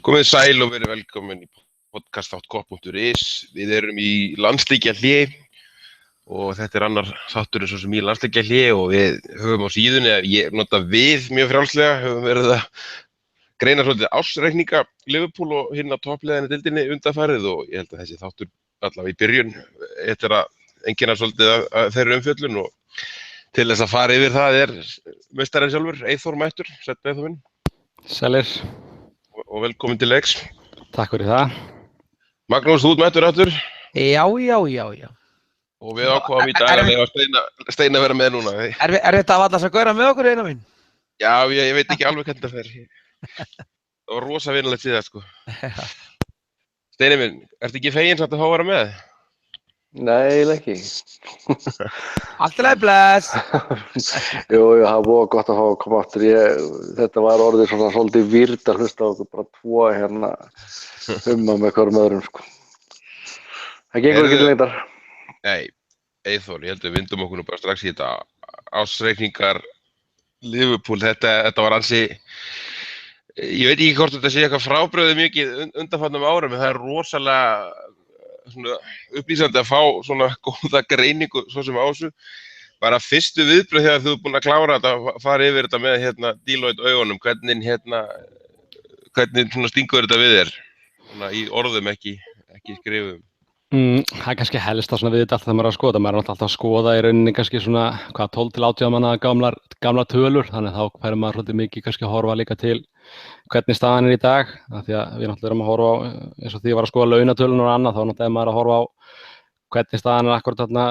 Komið sæl og verið velkomin í podcast þátt.is. Við erum í landsleikjahléi og þetta annar þátturinn svo sem í landsleikjahléi og við höfum á síðunni, ég nota við mjög frjálslega, höfum verið að greina svolítið ársreikninga Liverpool og hinna toppleiðinni deildinni undanfarið og ég held að þessi þáttur allavega í byrjun eftir að einkenna svolítið að þeirra umfjöllun og til þess að fara yfir það meistarinn sjálfur, Eyþór mættur, sæll Eyþór minn. Sælir. Og velkomin til leiks. Takk fyrir það. Magnús, þú ert mættur aftur. Já. Og við ákváðum í dag að leyfa Steina að vera með núna. Er þetta að valla að gauðra með okkur eina mín? Já, ég veit ekki alveg hvernig það fer. Það var rosa vinalegt síðan, sko. Steini minn, ertu ekki feginn samt að fá að vera með? Nei, eiginlega ekki. Allt í lagi, bless. Jú, það var gott að fá að koma aftur. Þetta var orðið svona svolítið výrt að hlusta á okkur bara tvo hérna með hverjum öðrum, sko. Það gengur ekki lengdar. Nei, Eyþór, ég held að við vindum okkur nú bara strax í þetta. Ársreikningar Liverpool, þetta var ansi, ég veit ekki hvort þetta sé eitthvað frábrugðið mikið undanfarnum árum, en það er rosalega svona upplýsandi að fá svona góða greiningu svo sem á þessu. Bara fyrstu viðbrögð þegar þú ert búin að klára þetta, fara yfir þetta með Deloitte augunum, hvernig svona stingur þetta við þér? Svona í orðum ekki skrifum. Það er kannski helst að við þetta alltaf þegar maður er að skoða. Maður er alltaf að skoða í rauninni kannski svona 12 til 18 manna gamlar tölur, þannig þá færir maður svolítið mikið kannski að horfa líka til hvernig staðan í dag, af því að við náttúrulega erum að horfa á, eins og því ég var að skoða launatölun og annað, þá náttúrulega maður að horfa á hvernig staðan akkurat þarna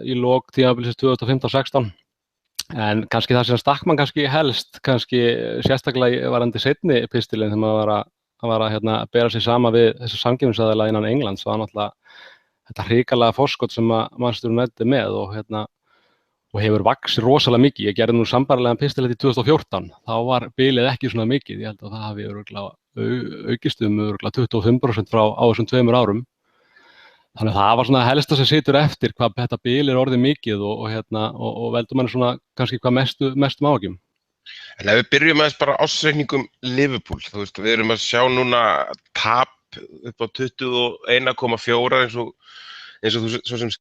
í lok tímabilsins 2015-16. En kannski það sem stakk mann kannski helst, kannski sérstaklega varðandi seinni pistilinn þegar maður var að bera sig sama við þessu samkeppnisaðila innan Englands, það var náttúrulega þetta hrikalega forskot sem Manchester United með og hefur vaxið rosalega mikið. Ég gerði nú sambærilegan pistil í 2014, þá var bilið ekki svona mikið, ég held að það hafi aukist örugglega 25% frá á þessum 2 árum. Þannig að það var svona helsta sem situr eftir hvað þetta bil er orðið mikið og veldur manni svona kannski hvað mestum áhyggjum. En ef við byrjum aðeins bara ársreikningum Liverpool, þú veist, við erum að sjá núna tap upp á 21,4 eins og þú svo sem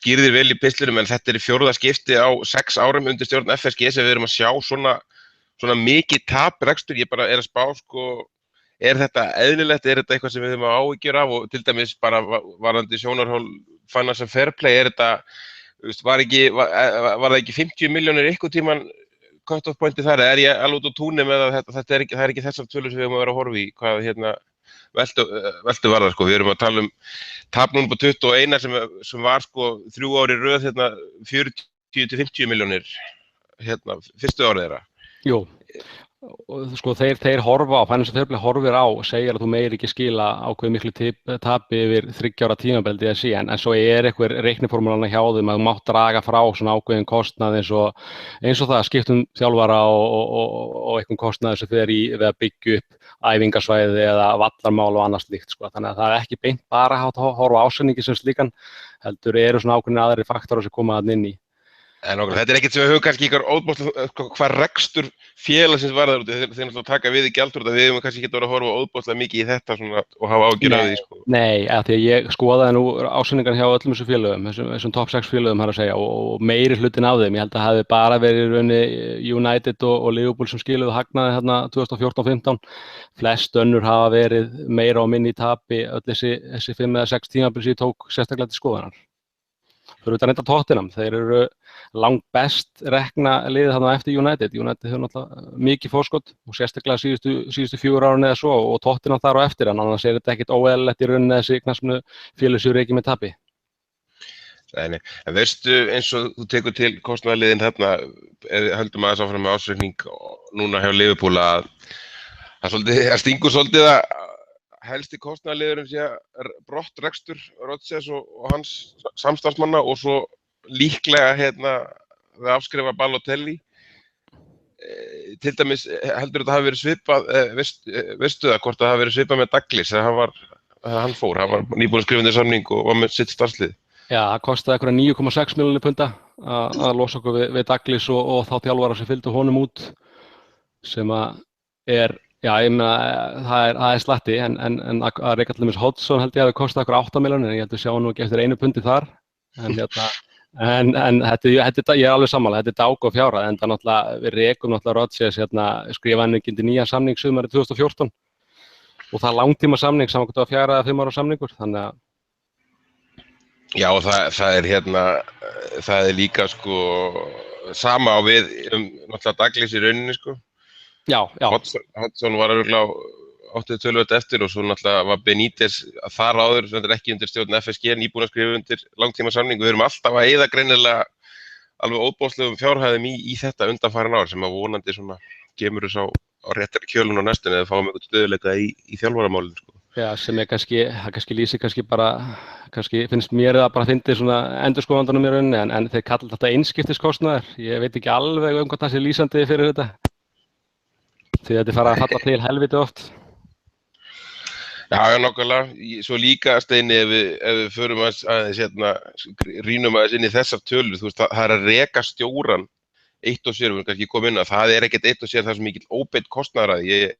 skýrðir vel í pistlinum, en þetta í 4. skipti á 6 árum undir stjórn FSG sem við erum að sjá svona mikið taprekstur. Ég bara að spá, sko, er þetta eðlilegt, er þetta eitthvað sem við höfum áhyggjur af og til dæmis bara varðandi sjónarhól Financial Fair Play, er þetta, þú veist, var það ekki 50 milljónir einhvern tímann cut-off pointi þar, er ég alveg út á túni með að það er ekki þessar tölur sem við höfum að vera að horfa í, hvað veltu varðar, sko. Við erum að tala tap núna på 21 sem var, sko, 3 ári í röð, 40 til 50 milljónir, fyrstu árið þeirra. Jú, og sko þeir horfa á, Financial Fair Play horfir á, segir að þú meir ekki skila ákveð miklu tapi yfir 3 ára tímabeldi að síðan, en svo er einhver reikniformúlana hjá þeim að þú mátt draga frá svona ákveðin kostnað eins og það skiptum þjálfara og einhvern kostnað sem fer í við að byggja upp æfingasvæði eða vallarmál og annað slíkt, sko. Þannig að það er ekki beint bara að horfa á ásetningi sem slíkan, heldur eru svona ákveðin aðrir faktorar sem koma þarna inn í. En okkur, þetta er ekkert sem við höfum kannski hvað rekstur félagsins varðar út, þeir náttúrulega taka við í gjaldþrota, við höfum kannski ekki verið að horfa óðbóðslega mikið í þetta svona, og hafa ágjörð af því, sko. Nei, því að ég skoðaði nú ásetningar hjá öllum þessum félögum, þessum top 6 félögum að segja, og meiri hlutin af þeim. Ég held að það hafi bara verið í rauninni United og Liverpool sem skiluðu hagnaði þarna 2014-15. Flest önnur hafa verið meira og minni í tapi, öll þessi 5 eða 6 tímabil sem ég tók sérstaklega til skoðunar. Fyrir utan reynda Tottenham, þeir eru langt best rekna liðið þarna eftir United. United hefur náttúrulega mikið forskot og sérstaklega síðustu 4 árin eða svo og Tottenham þar á eftir, en annars er þetta ekkert óeðlilegt í rauninni þessi knattspyrnu félög sem eru ekki með tapi. Nei, en veistu eins og þú tekur til kostnaðarliðin þarna, höldum aðeins áfram með ársreikning núna hjá Liverpool að stingur svolítið að helsti kostnaðarliðurinn sé brottrekstur Rodgers og hans samstarfsmanna og svo líklega við afskrifa Balotelli. Til dæmis heldur þetta hafi verið svipað, veistu það hvort það hafi verið svipað með Douglas þegar hann var nýbúinn að skrifa undir samning og var með sitt starfslið. Já, það kostaði einhverja 9,6 milljónir punda að losa okkur við Douglas og þá þjálfara sem fylgdu honum út, sem er Já, ég meina, það er slatti, en að reka til dæmis Hodgson held ég að við kostið okkur 8 milljónir, en ég held að sjá nú ekki eftir 1 pundi þar. En þetta, ég er alveg sammála, þetta er dák og fjárhæð, en það náttúrulega, við rekum náttúrulega Rodgers skrifa hann ekki undir nýjan samning sumarið 2014 og það er langtíma samning, saman hvort það var 4 eða 5 ára samningur, þannig að Já, og það er líka sko sama á við náttúrulega Douglas í rauninni sko. Já. Hodgson var örugglega áttið töluvert eftir og svo náttúrulega var Benítez þar áður, sem er ekki undir stjórn FSG, nýbúinn að skrifa undir langtíma samning. Við erum alltaf að eyða greinilega alveg óbóðslegum fjárhæðum í þetta undanfarin ár sem að vonandi svona kemur þess á réttari kjölun á næstunni eða fáum einhvern stöðuleika í þjálfaramálinu sko. Já, sem er kannski lýsir kannski bara, finnst mér það bara fyndið svona endurskoðandanum í rauninni, en þeir kalla þetta einskiptiskostnaður. Ég veit ekki alveg hvað það sé lýsandi fyrir þetta. Því þetta er farið að falla til helviti oft. Já, nokkulega. Svo líka, Steini, ef við förum aðeins rýnum aðeins inn í þessar tölur, þú veist, það er að reka stjóran eitt og sér, við kannski komum inn að það er ekkert eitt og sér það sem mikill óbeint kostnaður að er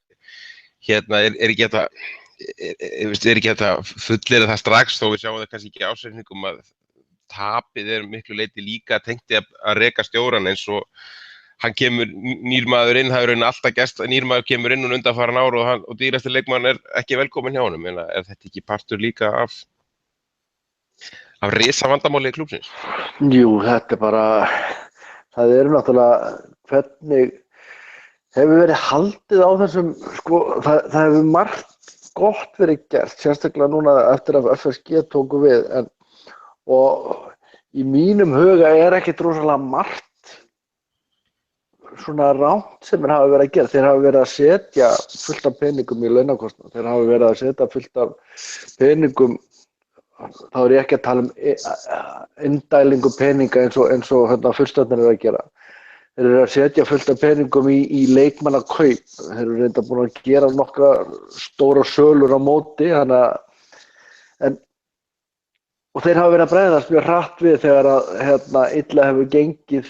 ekki hægt að fullyrða það strax þó við sjáum það kannski ekki ásetningum að tapið er miklu leyti líka tengdi að reka stjóran eins og hann kemur nýr maður inn, það er raunin alltaf gerst að nýr maður kemur inn undanfarin ár og dýrasti leikmann er ekki velkominn hjá honum, en er þetta ekki partur líka af risa vandamáli í klúbbsins? Jú, þetta er bara, það er náttúrulega hvernig hefur verið haldið á þessum, sko, það hefur margt gott verið gert, sérstaklega núna eftir að FSG tóku við, og í mínum huga er ekkert rosalega margt svona rangt sem hafa verið að gera. Þeir hafa verið að setja fullt af peningum í launakostnað, þeir hafa verið að setja fullt af peningum, þá er ég ekki að tala indælingu peninga eins og fullstjórnir að gera. Þeir eru að setja fullt af peningum í leikmannakaup. Þeir eru reynda búin að gera nokkra stóra sölur á móti, og þeir hafa verið að bregðast mjög hratt við þegar að illa hefur gengið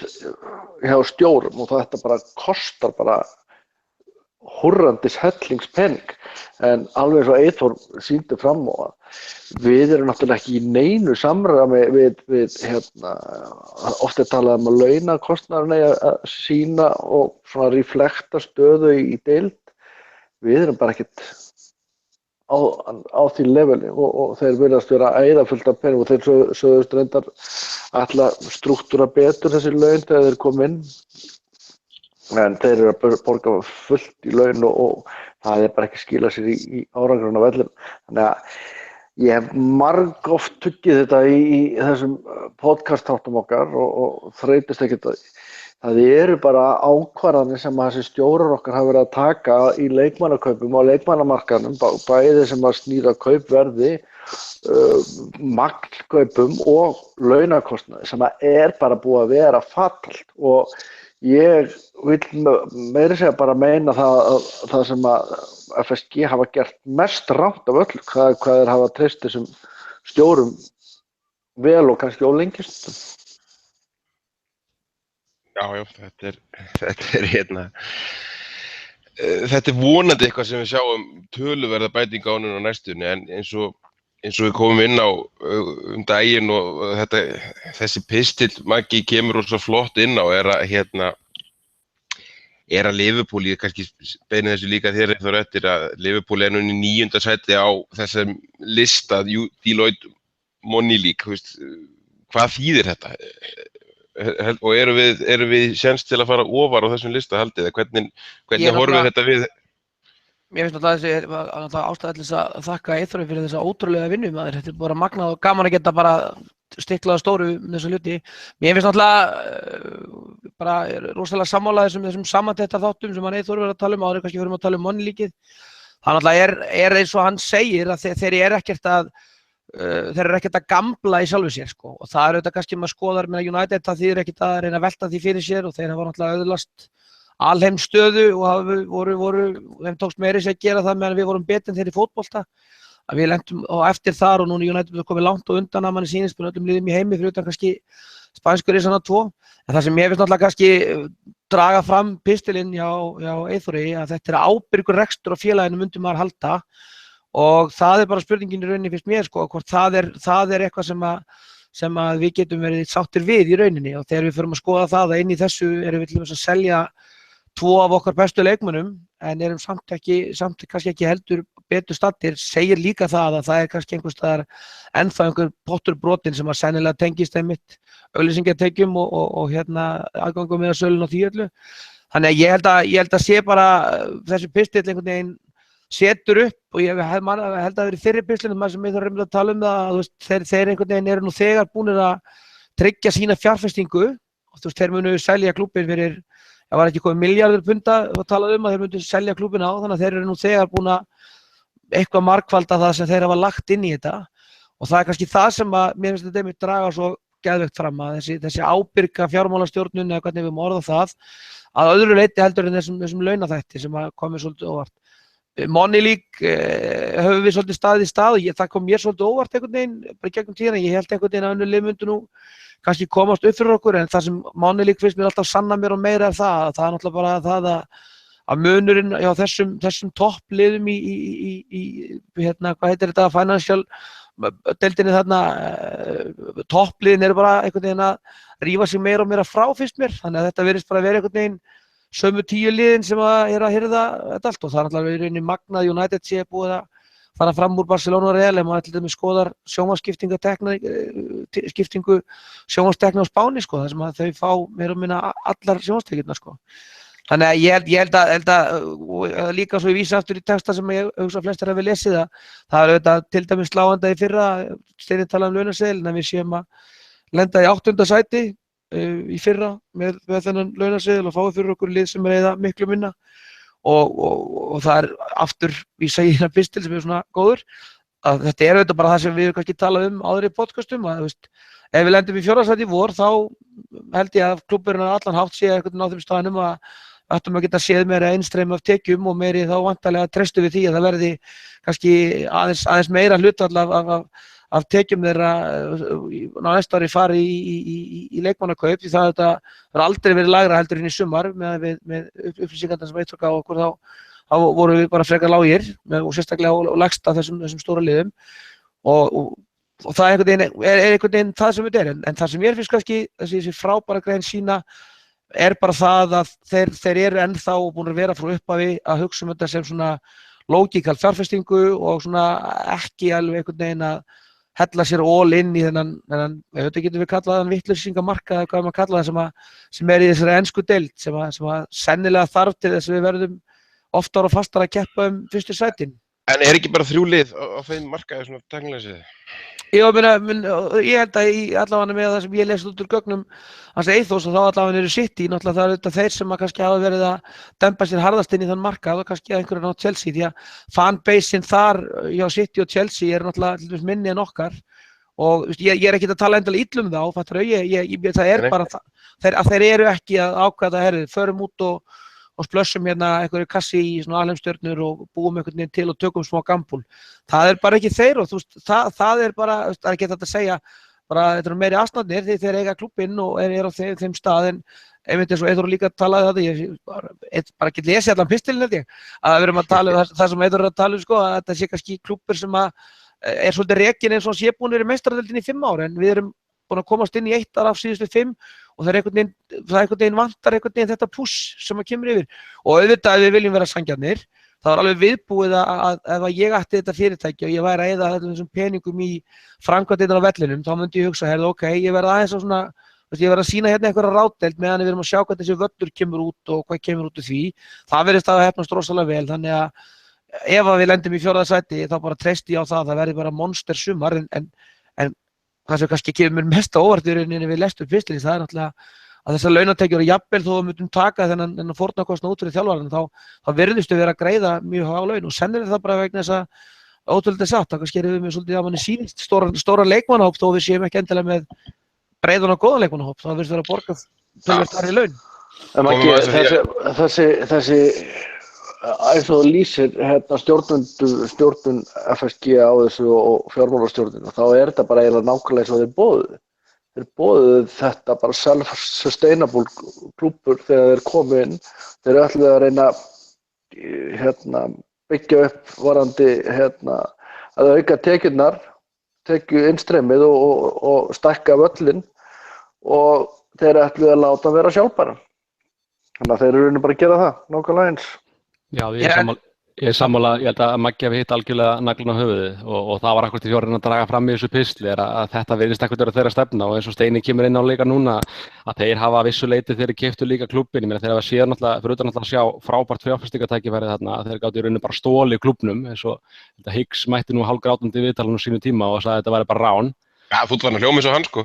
hjá stjórum og þetta bara kostar bara húrrandis hellingspenning. En alveg eins og Eyþór sýndi fram á að við erum náttúrulega ekki í neinu samræmi við oft er talað um að launakostnaðurinn eigi að sýna og svona reflekta stöðu í deild. Við erum bara ekkert á því leveli og þeir virðast vera að eyða fullt af pening og þeir sögðust reyndar alltaf strúktúra betur þessi laun þegar þeir kom inn. En þeir eru að borga fullt í laun og það er bara ekki að skila sér í árangurinn á vellinum. Þannig að ég hef margoft tuggið þetta í þessum podcast-þáttum okkar og þreytist ekkert að því. Það eru bara ákvarðanir sem að þessi stjórar okkar hafa verið að taka í leikmannakaupum og leikmannamarkaðnum, bæði sem að snýra kaupverði, magnkaupum og launakostnaði sem að er bara búið að vera fatalt. Og ég vil meira segja bara meina það sem að FSG hafa gert mest rangt af öllu, hvað þeir hafa treyst þessum stjórum vel og kannski ólengjast. Já, þetta er vonandi eitthvað sem við sjáum töluverða bæting á núna á næstunni, en eins og við komum inn á daginn og þessi pistill Maggi kemur svo flott inn á er að Liverpool, ég kannski beini þessu líka þér eftir eftir að Liverpool er núna í 9. sæti á þessum lista Deloitte Money League, veist, hvað þýðir þetta? Og erum við séns til að fara ofar á þessum lista haldið, hvernig horfir þetta við? Mér finnst náttúrulega ástæða til þess að þakka Eyþóri fyrir þessa ótrúlega vinnu maður. Þetta er bara magnað og gaman að geta bara stiklað stóru þessa hluti. Mér finnst náttúrulega bara rosalega sammála þessum samantetta þáttum sem hann Eyþóri verið að tala um, áður kannski fyrir að tala um Money-líkið. Það náttúrulega er eins og hann segir að þeir eru ekkert að gambla í sjálfu sér sko. Og það er auðvitað kannski maður skoðar með United, það þýðir ekkert að reyna að velta því fyrir sér og þeir hafa náttúrulega öðlast alheimsstöðu og þeim tókst meira sér að gera það meðan við vorum betur en þeir í fótbolta. Að við lentum á eftir þar og núna United er komið langt og undan að manni sýnist með öllum liðum í heimi fyrir utan kannski spænsku risana 2. En það sem ég finnst náttúrulega kannski draga fram pistilinn hjá Eyþóri að þetta ábyrgur rekstur á félaginu myndi maður halda og það bara spurningin í rauninni finnst mér sko, hvort það er eitthvað sem að við getum verið sáttir við í rauninni og þegar við förum að skoða það að inn í þessu erum við til dæmis að selja 2 af okkar bestu leikmönnum en erum samt kannski ekki heldur betur staddir, segir líka það að það er kannski einhvers staðar ennþá einhver pottur brotinn sem að sennilega tengist einmitt auglýsingatekjum og aðgangum með sölun og því öllu. Þannig að ég held að sé bara þessi pistill einhvern veginn setur upp og ég held að það verið fyrri pistilinn sem við þurfum að tala það að þeir einhvern veginn eru nú þegar búnir að tryggja sína fjárfestingu og þeir munu selja klúbbinn fyrir það var ekki komið milljarður punda og talað að þeir myndu selja klúbbinn á þannig að þeir eru nú þegar búin að eitthvað margfalda það sem þeir hafa lagt inn í þetta og það er kannski það sem að mér finnst þetta einmitt draga svo geðveikt fram að þessi ábyrga fjármálastjórnun eða hvernig við orða það að öðru leyti heldur en þessum launaþætti sem að komið svolítið óvart. Money League höfum við svolítið staðið í stað og það kom mér svolítið óvart einhvern veginn bara gegnum tíðina, ég held einhvern veginn að önnur lið myndu nú kannski komast upp fyrir okkur en það sem Money League finnst mér alltaf sanna mér og meira er náttúrulega bara það að munurinn hjá þessum toppliðum í hvað heitir þetta, financial deildinni þarna, toppliðin eru bara einhvern veginn að rífa sig meira og meira frá finnst mér, þannig að þetta virðist bara vera einhvern veginn sömu 10 liðin sem að hirða þetta allt og það er náttúrulega verið inn í magnað United sé búið að fara fram úr Barcelona og Real ef maður til dæmis skoðar skiptingu sjónvarpstekna á Spáni sko, þar sem að þau fá meira og minna allar sjónvarpstekjurnar sko. Þannig að ég held að líka svo ég vísa aftur í texta sem ég hugsa flestir hafi lesið það er auðvitað til dæmis sláandi í fyrra Steini talaði launaseðil en við séum að lenda í 8. sæti í fyrra með þennan launaseðil og fáið fyrir okkur lið sem er eða miklu minna og það er aftur vísa í hérna pistil sem er svona góður að þetta er auðvitað bara það sem við kannski talað áður í podcastum að ef við lendum í 4. sæti í vor þá held ég að klúbburinn allan hátt sé eitthvað á þeim staðnum að ættum að geta séð meira innstreymi af tekjum og meiri þá vantarlega trestu við því að það verði kannski aðeins meira hlutfall af tekjum þeirra á næsta ári fari í leikmannakaup því það verður aldrei verið lægra heldur en í sumar með upplýsingarnar sem Eyþór gaf okkur þá vorum við bara frekar lágir og sérstaklega og lægst af þessum stóra liðum og það er einhvern veginn það sem þetta er en það sem ég finnst kannski þessi frábæra grein sína er bara það að þeir eru ennþá búin að vera frá upphafi að hugsa þetta sem svona lógíkal fjárfestingu og svona ekki alveg einhvern veginn að hella sér all inn í þennan þetta getum við kallað þann vitleysingamarkað eða hvað maður kalla það sem er í þessari ensku deild sem að sennilega þarf til þess að við verðum oftar og fastar að keppa fyrstu sætin. En er ekki bara 3 lið á þeim markaði svona tæknilega séð? Ég held að allavega með það sem ég lesið út úr gögnum hans Eyþórs og þá allavega eru City, náttúrulega það eru þetta þeir sem að kannski hafa verið að dempa sér harðast inn í þann markað og kannski að einhverjum á Chelsea því að fanbaseinn þar hjá City og Chelsea er náttúrulega minni en okkar og ég er ekki að tala endilega illum þá, það er bara að þeir eru ekki að ákveða förum út og splössum hérna einhverju kassi í svona alheimsstjörnur og búum einhvern veginn til og tökum smá gambúl. Það er bara ekki þeir og það er bara, það er ekki þetta að segja, bara þetta eru meiri aðstæðnir því þeir eiga klubbinn og er á þeim stað en einmitt eins og Eyþór líka talaði þetta, ég bara ekki lesið allan pistilinn held ég, að við erum að tala það sem Eyþór er að tala sko, að þetta sé kannski klubbur sem er svolítið rekinn eins og sé búin verið meistaradeildinni í 5 ár en við erum búin að komast inn í 1 ár af síðustu 5 og það einhvern veginn vantar einhvern veginn þetta push sem að kemur yfir og auðvitað ef við viljum vera sanngjarnir þá er alveg viðbúið að ef ég ætti þetta fyrirtæki og ég væri að eyða þessum peningum í framkvæmdirnar á vellinum þá myndi ég hugsa, ok, ég verð aðeins svona ég verð að sýna hérna einhverja rátdeild meðan við erum að sjá hvað þessi völlur kemur út og hvað kemur út úr því það verðist að heppnast rosalega vel þannig að ef við lendum í 4. sæti þá bara treysti ég á það verði bara monster sumar en það sem kannski kemur mest á óvart í rauninni við lestum pistilinn, það er náttúrulega að þessar launatekjur og jafnvel þó við myndum taka þennan fórnarkostnað út fyrir þjálfarann þá virðustu vera að greiða mjög há laun og sennilega það bara vegna þess að ótrúlega satt, þá kannski erum við með svolítið að manni sýnist stóra leikmannahóp þó við séum ekki endilega með breiðan og góðan leikmannahóp, þá virðist vera að borga töluvert hærri laun. Þessi eins og lýsir stjórnun FSG á þessu og fjármálastjórnun og þá er þetta bara eiginlega nákvæmlega eins og þeir boðuðu. þeir boðuðu þetta bara self-sustainable klúbbur þegar þeir komu inn. Þeir ætluðu að reyna byggja upp varandi að auka tekjurnar, tekju innstreymið og stækka völlinn og þeir ætluðu að láta vera sjálfbæra. Þannig að þeir eru bara að gera það, nákvæmlega eins. Já, ég er sammála, ég held að Maggi hafi hitt algjörlega naglinn á höfuðið og það var akkurat því að draga fram í þessu pistli að þetta virðist ekkert vera þeirra stefna og eins og Steini kemur inn á leika núna að þeir hafa vissu leyti þeir keyptu líka klúbbinn, ég meina þeir hafa séð náttúrulega, fyrir utan náttúrulega að sjá frábært fjárfestingartækifæri þarna að þeir gátu í rauninni bara stolið klúbbnum eins og Higgs mætti nú hálfgrátandi í viðtalinu á sínu tíma og sagði að þetta væri bara rán. Ja, þú var hljómið svo hann sko.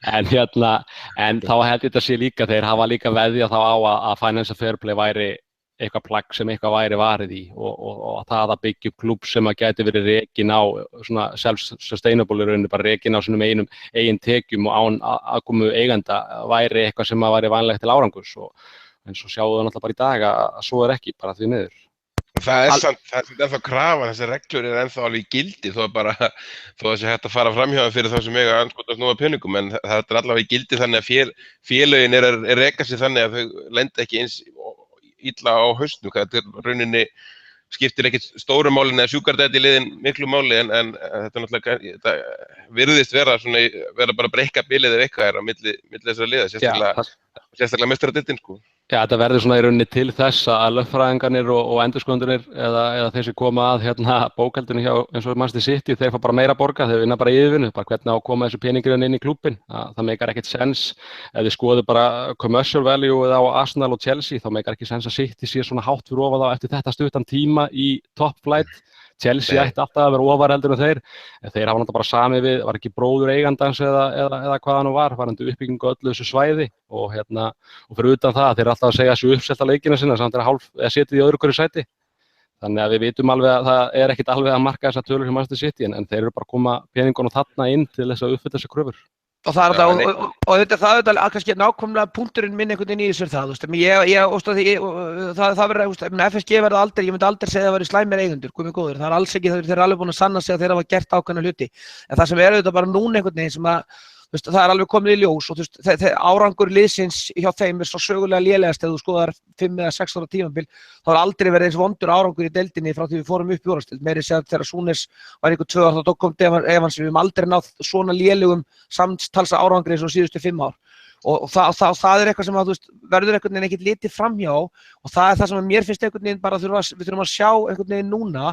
En þá held ég þetta sé líka, þeir hafa líka veðjað þá á að Financial Fair Play væri eitthvað plagg sem eitthvað væri varið í og það að byggja upp klúbb sem að gæti verið rekin á svona self-sustainable í rauninni, bara rekin á sínum eigin tekjum og án aðkomu eiganda væri eitthvað sem að væri vanlegt til árangurs og eins og sjáum við náttúrulega bara í dag að svo ekki bara því miður. Það er ennþá krafa, þessi reglur ennþá alveg í gildi þó það sé hægt að fara framhjá fyrir þá sem eiga andskotast nú að peningum en það er allavega í gildi þannig að félögin reka sig þannig að þau lenda ekki eins illa á hausnum, þetta rauninni skiptir ekkert stóru málin eða sjúkardæti liðin miklu máli en þetta náttúrulega þetta virðist vera bara að breikka bilið ef eitthvað á milli þessara liða, sérstaklega meistaradeildin sko. Já, þetta verður svona í rauninni til þess að lögfræðingarnir og endurskoðendurnir eða þeir sem koma að bókhaldinu hjá eins og Manchester City, þeir fá bara meira borga, þeir vinna bara yfirvinnu, bara hvernig á að koma þessu peningir inn í klúbbinn. Það meikar ekkert sens ef þið skoðu bara commercial value á Arsenal og Chelsea, þá meikar ekki sens að City sé svona hátt fyrir ofan þá eftir þetta stuttan tíma í top flight. Chelsea ætti alltaf að vera ofar heldur en þeir hafa náttúrulega bara samið við, var ekki bróður eigandans eða hvað hann var uppbyggingu öllu þessu svæði og fyrir utan það, þeir eru alltaf að segja þessu uppselta leikina sinna samt setið í öðru hverju sæti. Þannig að við vitum alveg að það er ekkit alveg að marka þessar tölur hjá Manchester City en þeir eru bara að koma peningunum þarna inn til þess að uppfylla þessi kröfur. Og það er það kannski nákvæmlega punkturinn minn einhvern veginn í þessu það, það verður, FSG verður aldrei, ég myndi aldrei segja að það verður slæmir eigendur, guð minn góður, það er alls ekki, þeir eru alveg búin að sanna sig að þeir hafa gert ákveðna hluti, en það sem er auðvitað bara núna einhvern veginn sem að, það er alveg komið í ljós og árangur liðsins hjá þeim er svo sögulega lélegast ef þú skoðar 5 eða 6 ára tímabil, þá har aldrei verið eins vondur árangur í deildinni frá því við fórum upp í úrvalsdeild, meira að segja þegar Súnes var ykkur 2 ár þá kom Evans, við höfum aldrei náð svona lélegum samtalsa árangri eins og síðustu 5 ár og það er eitthvað sem að verður einhvern veginn ekkert litið framhjá og það er það sem að mér finnst einhvern veginn bara við þurfum að sjá einhvern veginn núna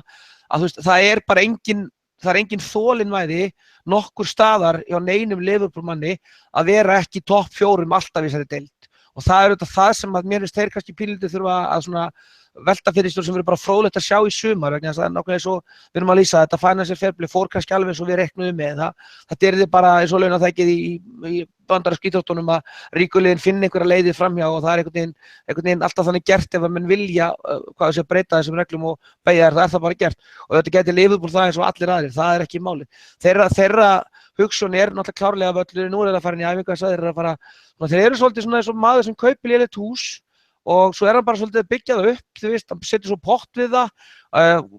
að það er bara engin þolinmæði nokkur staðar hjá neinum Liverpool-manni að vera ekki topp 4 alltaf í þessari deild og það er auðvitað það sem að mér finnst þeir kannski pínlítið þurfa að svona velta fyrir sér sem verður bara fróðlegt að sjá í sumar vegna þess að það er nákvæmlega eins og við erum að lýsa þetta Financial Fair Play fór kannski alveg eins og við reiknuðum með þetta er þið bara eins og launatækið í bandarísku íþróttunum að ríkuliðin finna einhverja leiðir framhjá og það er einhvern veginn alltaf þannig gert ef að menn vilja hvað sé að breyta þessum reglum og beygja það er það bara gert og þetta gæti Liverpool það eins og allir aðrir, það er ekki málið þeirra hugsun er náttúrulega klárlega völlur nú er það farin í æfingu þeir eru svolítið svona eins og maður sem kaupir lélegt hús og svo er hann bara svolítið að byggja það upp, hann setur svo pott við það,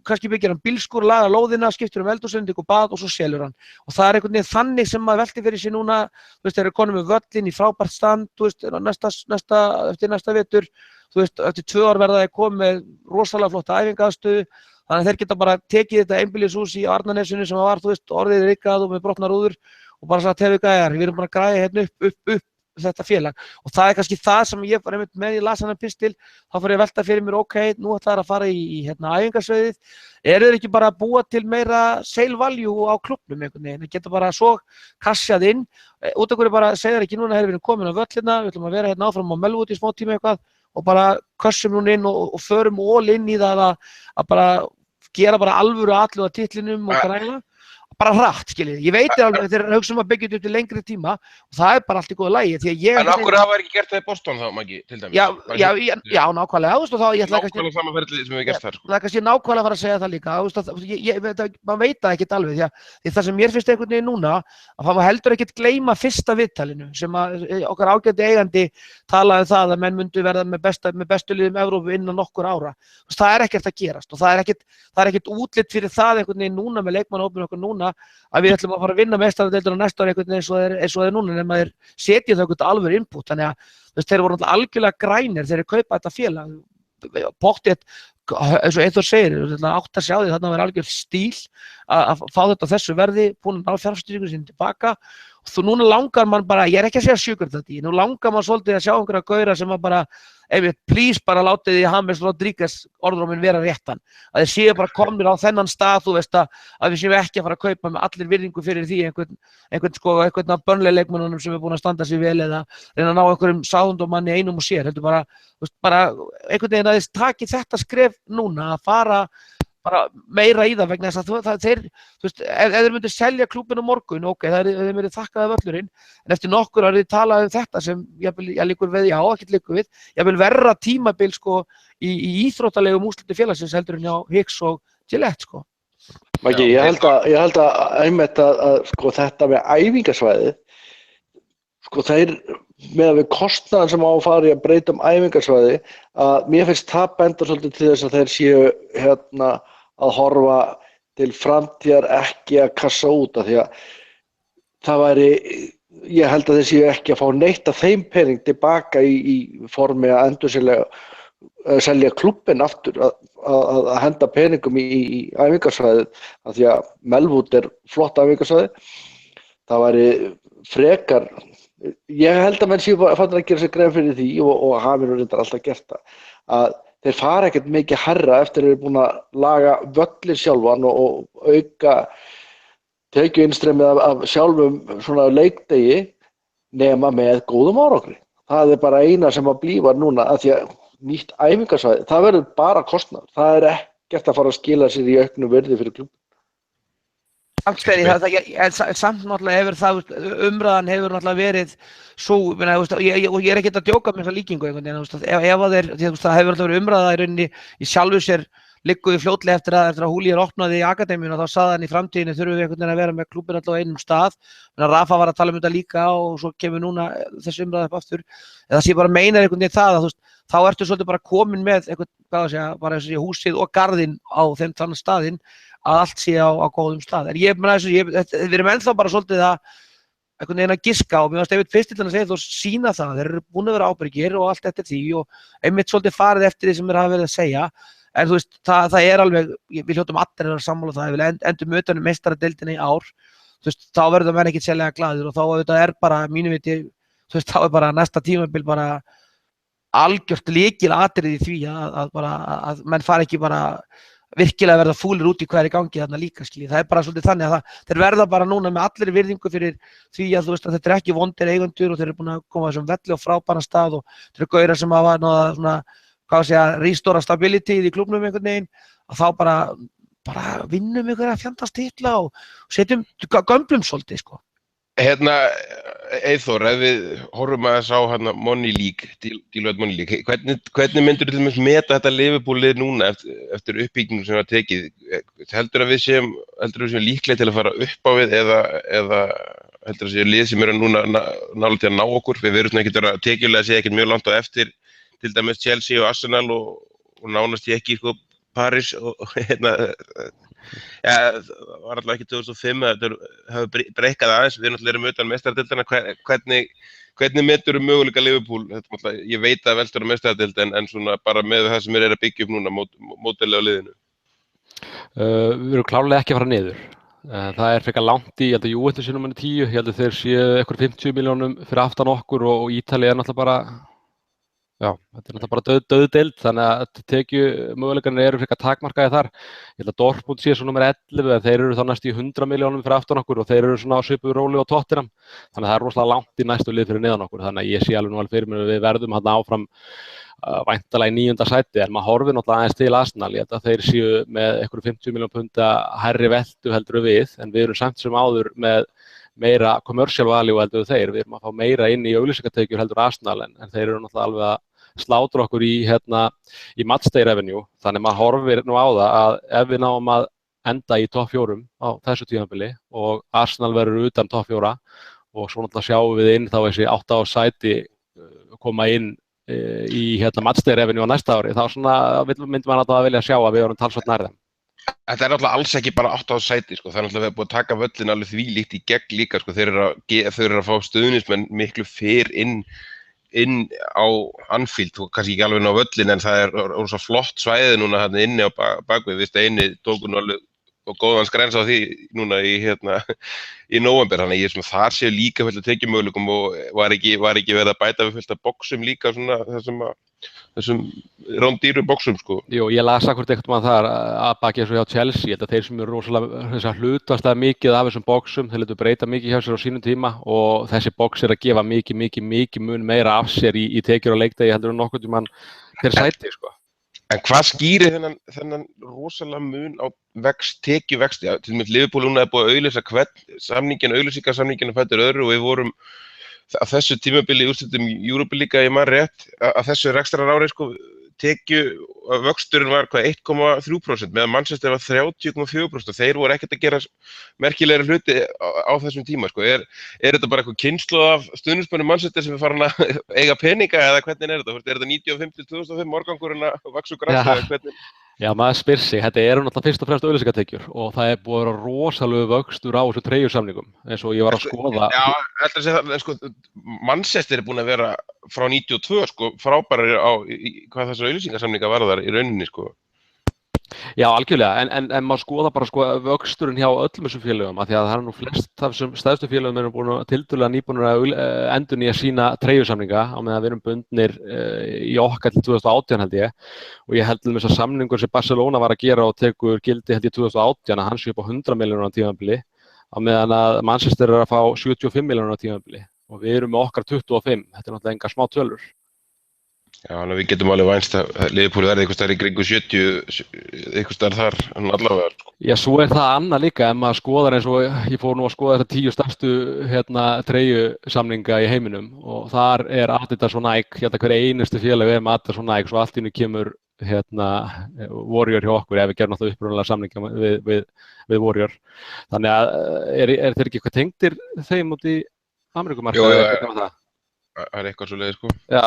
kannski byggir hann bílskúr, lagar lóðina, skiptir eldhúsið, tekur bað og svo selur hann. Og það er einhvern veginn þannig sem maður velti fyrir sig núna, þeir eru konum með völlin í frábært stand, eftir næsta vetur, eftir 2 ár verða þeir komið með rosalega flotta æfingaðstöðu, þannig að þeir geta bara tekið þetta einbýlishús í Arnarnesinu sem var, orðið rikkað og með brotnar rúður og bara sagt, hefur gæjar, við erum bara að græja hérna upp þetta félag og það er kannski það sem ég var einmitt með í lasanum pistil þá fór ég að velta fyrir mér ok, nú ætla það að fara í æfingarsveiðið eru þeir ekki bara að búa til meira sale value á klúbbnum einhvern veginn, þeir geta bara svo kassjað inn út af hverju bara segja þeir ekki núna við erum komin á völlina, við ætlum að vera hérna áfram á Melwood í smá tíma eitthvað og bara kössum núna inn og förum all inn í það að bara gera bara alvöru allu að titlinum og græla bara hratt, skiljið. Ég veit alveg þeir eru hugsa um að byggja þetta upp til lengri tíma og það er bara allt í góðu lagi því að ég En okkur hafa ekki gert það í Boston þá, Maggi, til dæmis? Já, nákvæmlega, og þá ég ætla nákvæmlega sama ferli sem við gert þar, sko. Það er kannski nákvæmlega að fara að segja það líka, maður veit það ekkert alveg því það sem mér finnst einhvern veginn núna að það heldur ekkert gleyma fyrsta viðtalinu sem að okkar ágæti eigandi talaði það að menn myndu verða með bestu liðum Evrópu innan nokkur ára. Það er ekkert að gerast og það er ekkert útlit fyrir það einhvern veginn núna með leikmannahópinn okkar núna að við ætlum að fara að vinna meistaradeildina næsta ári einhvern veginn eins og þeir núna nema þeir setja þau eitthvað alveg input þannig að þeir voru náttúrulega algjörlega grænir þegar þeir kaupa þetta félag pottþétt eins og Eyþór segir átt að sjá því þarna var algjör stíl að fá þetta á þessu verði búin að ná fjárfestingu sinni tilbaka og þú núna langar mann bara, ég ekki að segja sjúkur þetta nú langar mann svolítið að sjá einhverja gauðra sem að bara, please bara látið því James Rodríguez orðróminn vera réttan að þeir séu bara komnir á þennan stað þú veist að við séum ekki að fara að kaupa með allir virðingu fyrir því einhvern af Burnley-leikmönnunum sem er búin að standa sig vel eða reyna að ná einhverjum Southampton-manni einum og sér heldur bara einhvern veginn að þeir taki þetta skref núna að fara bara meira í það vegna þess að þeir, þú veist, ef þeir myndu selja klúbbinn á morgun, ok, þeir myndu þakka það völlurinn, en eftir nokkur árið talað þetta sem ég líkur við, ekkert líkur við, ég vil verra tímabil sko í íþróttalegum úrslitum félagsins heldur en hjá Hicks og Gillette sko. Maggi, ég held að einmitt að sko þetta með æfingasvæði, sko þeir með að við kostnaðan sem á að fara í að breyta æfingasvæði, að mér finnst það benda svolítið til þess að þeir séu að horfa til framtíðar ekki að kassa út af því að það væri, ég held að þeir séu ekki að fá neitt af þeim pening tilbaka í formi að selja klubbinn aftur, að henda peningum í æfingasvæðið af því að Melwood er flott æfingasvæði, það væri frekar, ég held að menn séu að gera sér grein fyrir því og hafi nú reyndar alltaf gert það, að þeir fara ekkert mikið hærra eftir að þeir eru búin að laga völlinn sjálfan og auka tekjuinnstreymið af sjálfum svona leikdegi nema með góðum árangri. Það er bara eina sem að blífa núna að því að nýtt æfingasvæði, það verður bara kostnaður. Það er ekkert að fara að skila sér í auknu virði fyrir klúbbinn. Samt náttúrulega hefur það, umræðan hefur náttúrulega verið svo, og ég er ekkert að djóka með þessa líkingu einhvern veginn, ef það hefur náttúrulega verið umræða í rauninni í sjálfu sér ligguði fljótlega eftir að Húlíer opnaði í akademíuna þá sagði hann í framtíðinni þurfum við einhvern veginn að vera með klúbbinn alltaf á einum stað, Rafa var að tala um þetta líka og svo kemur núna þessi umræða upp aftur, eða það sé bara meinar einhvern veginn það að þá ertu svolítið bara komin með einhvern, bara húsið og garðinn á þeim þannig staðinn að allt sé á góðum stað. En við erum ennþá bara svolítið einhvern veginn að giska og mér varst einmitt fyrst til að segja þú sína það, þeir eru búin að vera ábyrgir og allt eftir því og einmitt svolítið farið eftir því sem þeir hafa verið að segja. En þú veist, það er alveg, við hljótum allir að sammála það, við endum utanum meistaradeildina í ár, þú veist, þá verður menn ekkert sérlega glaðir og þá þetta er bara, mínu viti, þú veist, þá er bara næsta tímabil bara algjört lykilatriði í því að menn fari ekki bara virkilega verða fúlir út í hvað er í gangi þarna líka skilji. Það er bara svolítið þannig að þeir verða bara núna með allir virðingu fyrir því að þú veist að þetta er ekki vondir eigendur og þeir eru búin að koma þessum velli og frábæran stað og þeir eru gaurar sem hafa náða svona, hvað sé að restore stability í klúbbnum einhvern veginn að þá bara vinnum einhverja fjandast titla og setjum gömlum svolítið sko. Eyþór, ef við horfum aðeins á Money League, Deloitte Money League, hvernig myndur þú til dæmis meta þetta Liverpool-lið núna eftir uppbyggingu sem það tekið? Heldur við séum líklega til að fara upp á við eða heldur að séu lið sem eru núna nálega til að ná okkur? Við verðum ekkert að tekjulega sé ekkert mjög langt á eftir, til dæmis Chelsea og Arsenal og nánast ég ekki sko Paris og það var alltaf ekki 2005 að þetta hafi breikkað aðeins, við erum utan meistaradeildina, hvernig metur möguleika Liverpool? Ég veit að veldur á meistaradeild en svona bara með það sem að byggja upp núna mótilega á liðinu. Við erum klárlega ekki að fara niður. Það er frekar langt í, ég held að Juventus er númer 10, ég held að þeir séu eitthvað 50 milljónum fyrir aftan okkur og Ítalía er náttúrulega bara já, þetta er náttúrulega bara dauð deild, þannig að tekjumöguleikarnir eru frekar takmarkaðir þar. Ég held að Dortmund sé svo númer 11 en þeir eru þá næst í 100 milljónum fyrir aftan okkur og þeir eru svona á svipuðu róli á Tottenham. Þannig að það er rosalega langt í næstu lið fyrir neðan okkur, þannig að ég sé alveg nú alveg fyrir mér að við verðum þarna áfram væntanlega í 9. sæti, en maður horfir náttúrulega aðeins til Arsenal, ég held að þeir séu með einhverju 50 milljón punda hærri veltu heldur við, en við erum samt sem áður með meira commercial value heldur þeir, við erum að fá meira inn í auglýsingatekjur heldur Arsenal, en þeir eru náttúrulega alveg að slátra okkur í matchday revenue, þannig maður horfir nú á það að ef við náum að enda í topp 4 á þessu tímabili og Arsenal verður utan topp 4 og svo náttúrulega sjáum við inn þá þessi 8. sæti koma inn í matchday revenue á næsta ári, þá svona myndi maður að vilja sjá að við erum talsvert nær þeim. Þetta náttúrulega alls ekki bara 8. sæti, sko. Það náttúrulega búið að taka völlin alveg þvílíkt í gegn líka, sko. Þeir eru að fá stuðningsmenn miklu fyrr inn á Anfield, og kannski ekki alveg inn á völlin, en það svo flott svæði núna hérna inni á bakvið, við Steini tóku nú alveg og góðan skrens á því núna í nóvember, þannig að ég þar séu líka fullt af tekjumöguleikum og var ekki verið að bæta við fullt af boxum líka svona þessum rándýru boxum, sko. Jú, ég las akkurat eitthvað þar að baki eins og hjá Chelsea, þetta þeir sem eru rosalega hlutast að mikið af þessum boxum, þeir letu breyta mikið hjá sér á sínum tíma og þessi box að gefa mikið mun meira af sér í tekjur og leikdegi heldur en nokkuð tímann fyrir sæti, sko. En hvað skýrir þennan rosalega mun á tekjuvexti? Til dæmis Liverpool núna búið að auglýsa auglýsingasamningin á fætur öðru og við vorum á þessu tímabili úrslitum Europa líka, ég man rétt, að þessu rekstrarári, sko, tekjuvöxturinn var 1,3%, meðan Manchester var 30,4% og þeir voru ekkert að gera merkilegri hluti á þessum tíma, sko. Er þetta bara eitthvað kynslóð af stuðningsmönnum Manchester sem farin að eiga peninga eða hvernig þetta? Er þetta 95 til 2005 árgangurinn að vaxa úr grassi eða hvernig? Já, maður spyr sig, þetta náttúrulega fyrst og fremst auglýsingatekjur og það búið að vera rosalegu vöxtur á þessu treyjusamningum eins og ég var að skoða. Já, ætla að segja það, en sko, Manchester búin að vera frá 92, sko, frábærir á hvað þessar auglýsingasamninga varðar í rauninni, sko. Já, algjörlega, en maður skoða bara vöxturinn hjá öllum þessum félögum af því að það nú flest af þessum stærstu félögum eru búin að tiltölulega nýbúnir að endurnýja sína treyjusamninga á meðan við erum bundnir í okkar til 2018 held ég og ég held þess að samningur sem Barcelona var að gera og tekur gildi held ég 2018 að hann sé upp á 100 milljónir á tímabili á meðan að Manchester að fá 75 milljónir á tímabili og við erum með okkar 25, þetta náttúrulega engar smá tölur. Já, þannig að við getum alveg vænst að Liverpool verði eitthvað stærri í kringu 70, eitthvað stærri þar, en allavega, sko. Já, svo það annað líka, ef maður skoðar eins og ég fór nú að skoða þessa 10 stærstu treyjusamninga í heiminum og þar Adidas og Nike, hver einustu félag með Adidas og Nike, svo allt í einu kemur Warrior hjá okkur ef við gerum náttúrulega upprunalega samninga við Warrior. Þannig að þeir ekki eitthvað tengdir þeim út í Ameríkumarkaði? Það eitthvað svo leiði, sko. Já,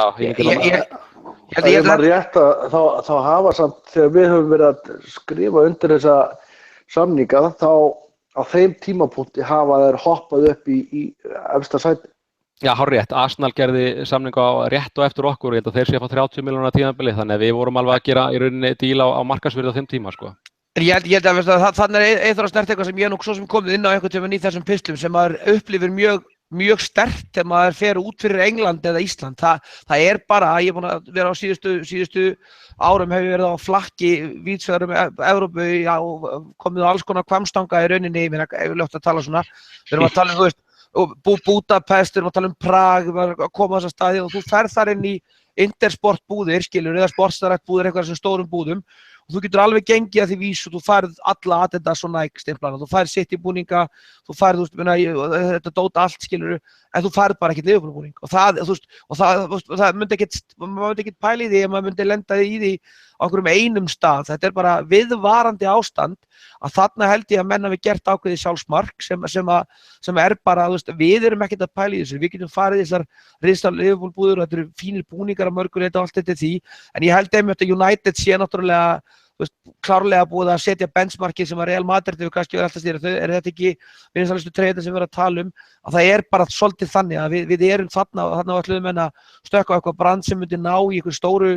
ég var rétt að þá hafa samt, þegar við höfum verið að skrifa undir þessa samninga, þá á þeim tímapunkti hafa þeir hoppað upp í efsta sæti. Já, hárrétt. Arsenal gerði samninga rétt og eftir okkur, ég held að þeir sé að fá 30 milljóna tímabili, þannig að við vorum alveg að gera í rauninni díl á markaðsvirði á þeim tíma, sko. Ég held að þannig eitthvað snert eitthvað sem ég nú svo sem komið inn á einhvern tímann í þessum pistlum sem maður upplifir mjög sterkt þegar maður fer út fyrir England eða Ísland. Það bara, ég er búin að vera á síðustu árum hef ég verið á flakki víðsvegar Evrópu og komið á alls konar hvamstanga í rauninni, ég meina, ef við lögum að tala svona, við erum að tala Budapest, við erum að tala Prag, við erum að koma á þessa staði og þú ferð þar inn í Intersport búðir, skilur, eða sportstarætt búðir, eitthvað sem stórum búðum og þú getur alveg gengið að því vísu, þú færð alla Adidas og Nike stimplana, þú færð City búninga, þú færð, þetta dót allt, skilur, en þú færð bara ekkert Liverpool búning og það myndi ekkert pæla í því ef maður myndi lenda í því á einhverjum einum stað, þetta bara viðvarandi ástand að þarna held ég að menn hafi gert ákveðið sjálfsmark sem bara, við erum ekkert að pæla í þessu, við getum farið í þessar ristal Liverpool búður og þetta eru fínir búningar að mörgu leyti og allt þetta því, en ég held einmitt að United sé náttúrulega klárlega búið að setja benchmarkið sem að Real Madrid hefur kannski verið alltaf stýra, þetta ekki vinsælustu treyjurnar sem við erum að tala og það bara svolítið þannig að við erum þarna ætluðum menn að stökkva eitthvað brand sem myndi ná í einhver stóru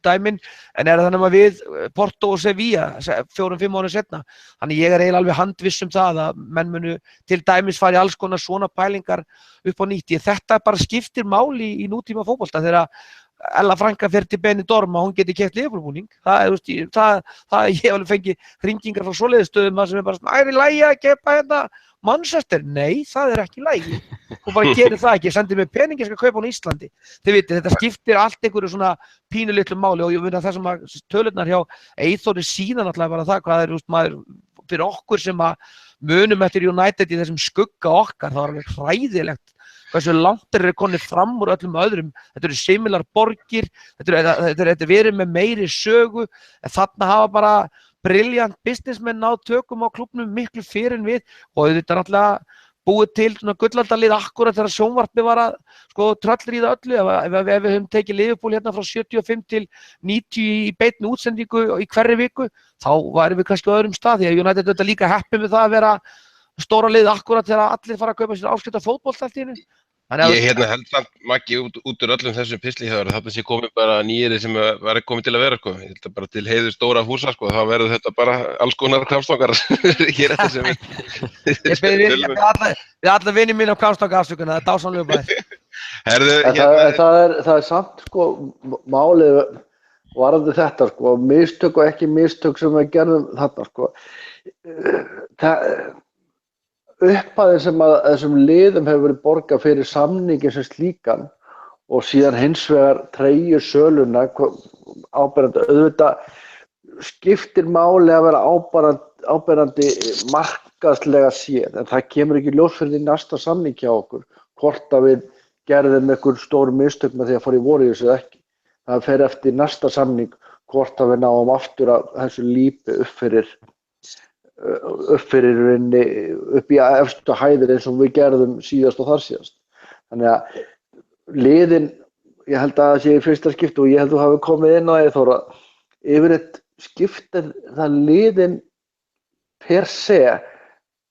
dæmin, en þannig að við Porto og Sevilla 4-5 mánuðir setna, þannig ég eiginlega alveg handviss það að menn munu til dæmis fara í alls konar svona pælingar upp á nýtt, þetta bara skiptir máli í nútíma fótbolta þegar Ella frænka fer til Benidorm og hún geti keypt Liverpool-búning. Ég hef alveg fengið hringingar frá svoleiðisstöðum sem bara svona, í lagi að keypa hérna Manchester? Nei, það ekki í lagi. Hún bara gerir það ekki, sendir mig pening, ég skal kaupa hún í Íslandi. Þið vitið, þetta skiptir allt einhverju svona pínulitlu máli og ég veit að þessum að tölurnar hjá Eyþóri síðan alltaf bara það hvað maður fyrir okkur sem að munum eftir United í þessum skugga okkar, það var alveg hræðilegt hversu langt eru konir fram úr öllum öðrum, þetta eru similar borgir, þetta verið með meiri sögu, en þarna hafa bara briljant businessmenn náð tökum á klúbbnum miklu fyrir en við og þetta náttúrulega búið til svona gullaldarlið akkurat þegar sjónvarpið var að sko tröllríða öllu, ef við höfum tekið Liverpool hérna frá 75 til 90 í beinni útsendingu í hverri viku, þá værum við kannski á öðrum stað, því að United auðvitað líka heppið með það að vera stóra lið akkurat þegar allir fara að kaupa sér áskipta fótbolt allt í einu. Ég held samt Maggi út úr öllum þessum pistli hjá þér, þarna sé komið bara nýjiri sem var komið til að vera, sko. Ég held að bara til heiður stóra húsa, sko, þá verður þetta bara alls konar Hvammstangar hér eftir sem við alla vinir mín á Hvammstanga afsökunar, það er dásamlega bæði. Herðu, það er samt, sko, málið varðandi þetta, sko, mistök og ekki mistök sem við gerðum þarna, sko. Upphæðin sem að þessum liðum hefur verið borgað fyrir samningin sem slíkan og síðan hins vegar treyjusöluna áberandi, auðvitað skiptir máli að vera áberandi markaðslega séð, en það kemur ekki ljós fyrir því næsta samning hjá okkur hvort að við gerðum einhver stór mistök með því að fara í Warriors eða ekki. Það fer eftir næsta samning hvort að við náum aftur að þessu lípi upp í efstu hæðir eins og við gerðum síðast og þar síðast. Þannig að liðin, ég held að það sé í fyrsta skipti og ég held að þú hafi komið inn á það, Þóra, yfirleitt skiptir það liðin per se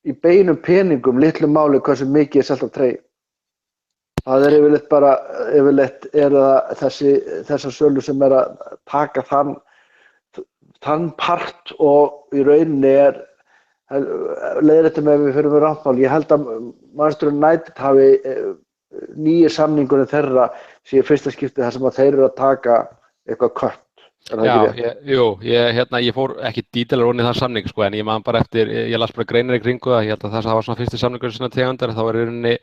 í beinum peningum litlu máli hversu mikið selt af treyjum. Það er yfirleitt er það þessar sölu sem að taka þann part og í rauninni leiðréttum ef við fyrir með ráttmál. Ég held að Manchester United hafi nýju samningunum þeirra sé fyrsta skipti þar sem að þeir eru að taka eitthvað kött. Ég fór ekki dítilega onni í þann samning, sko, en ég man bara eftir, ég las bara greinir í kringu það, ég held að það var svona fyrsti samningur sinna tegundar, þá var í rauninni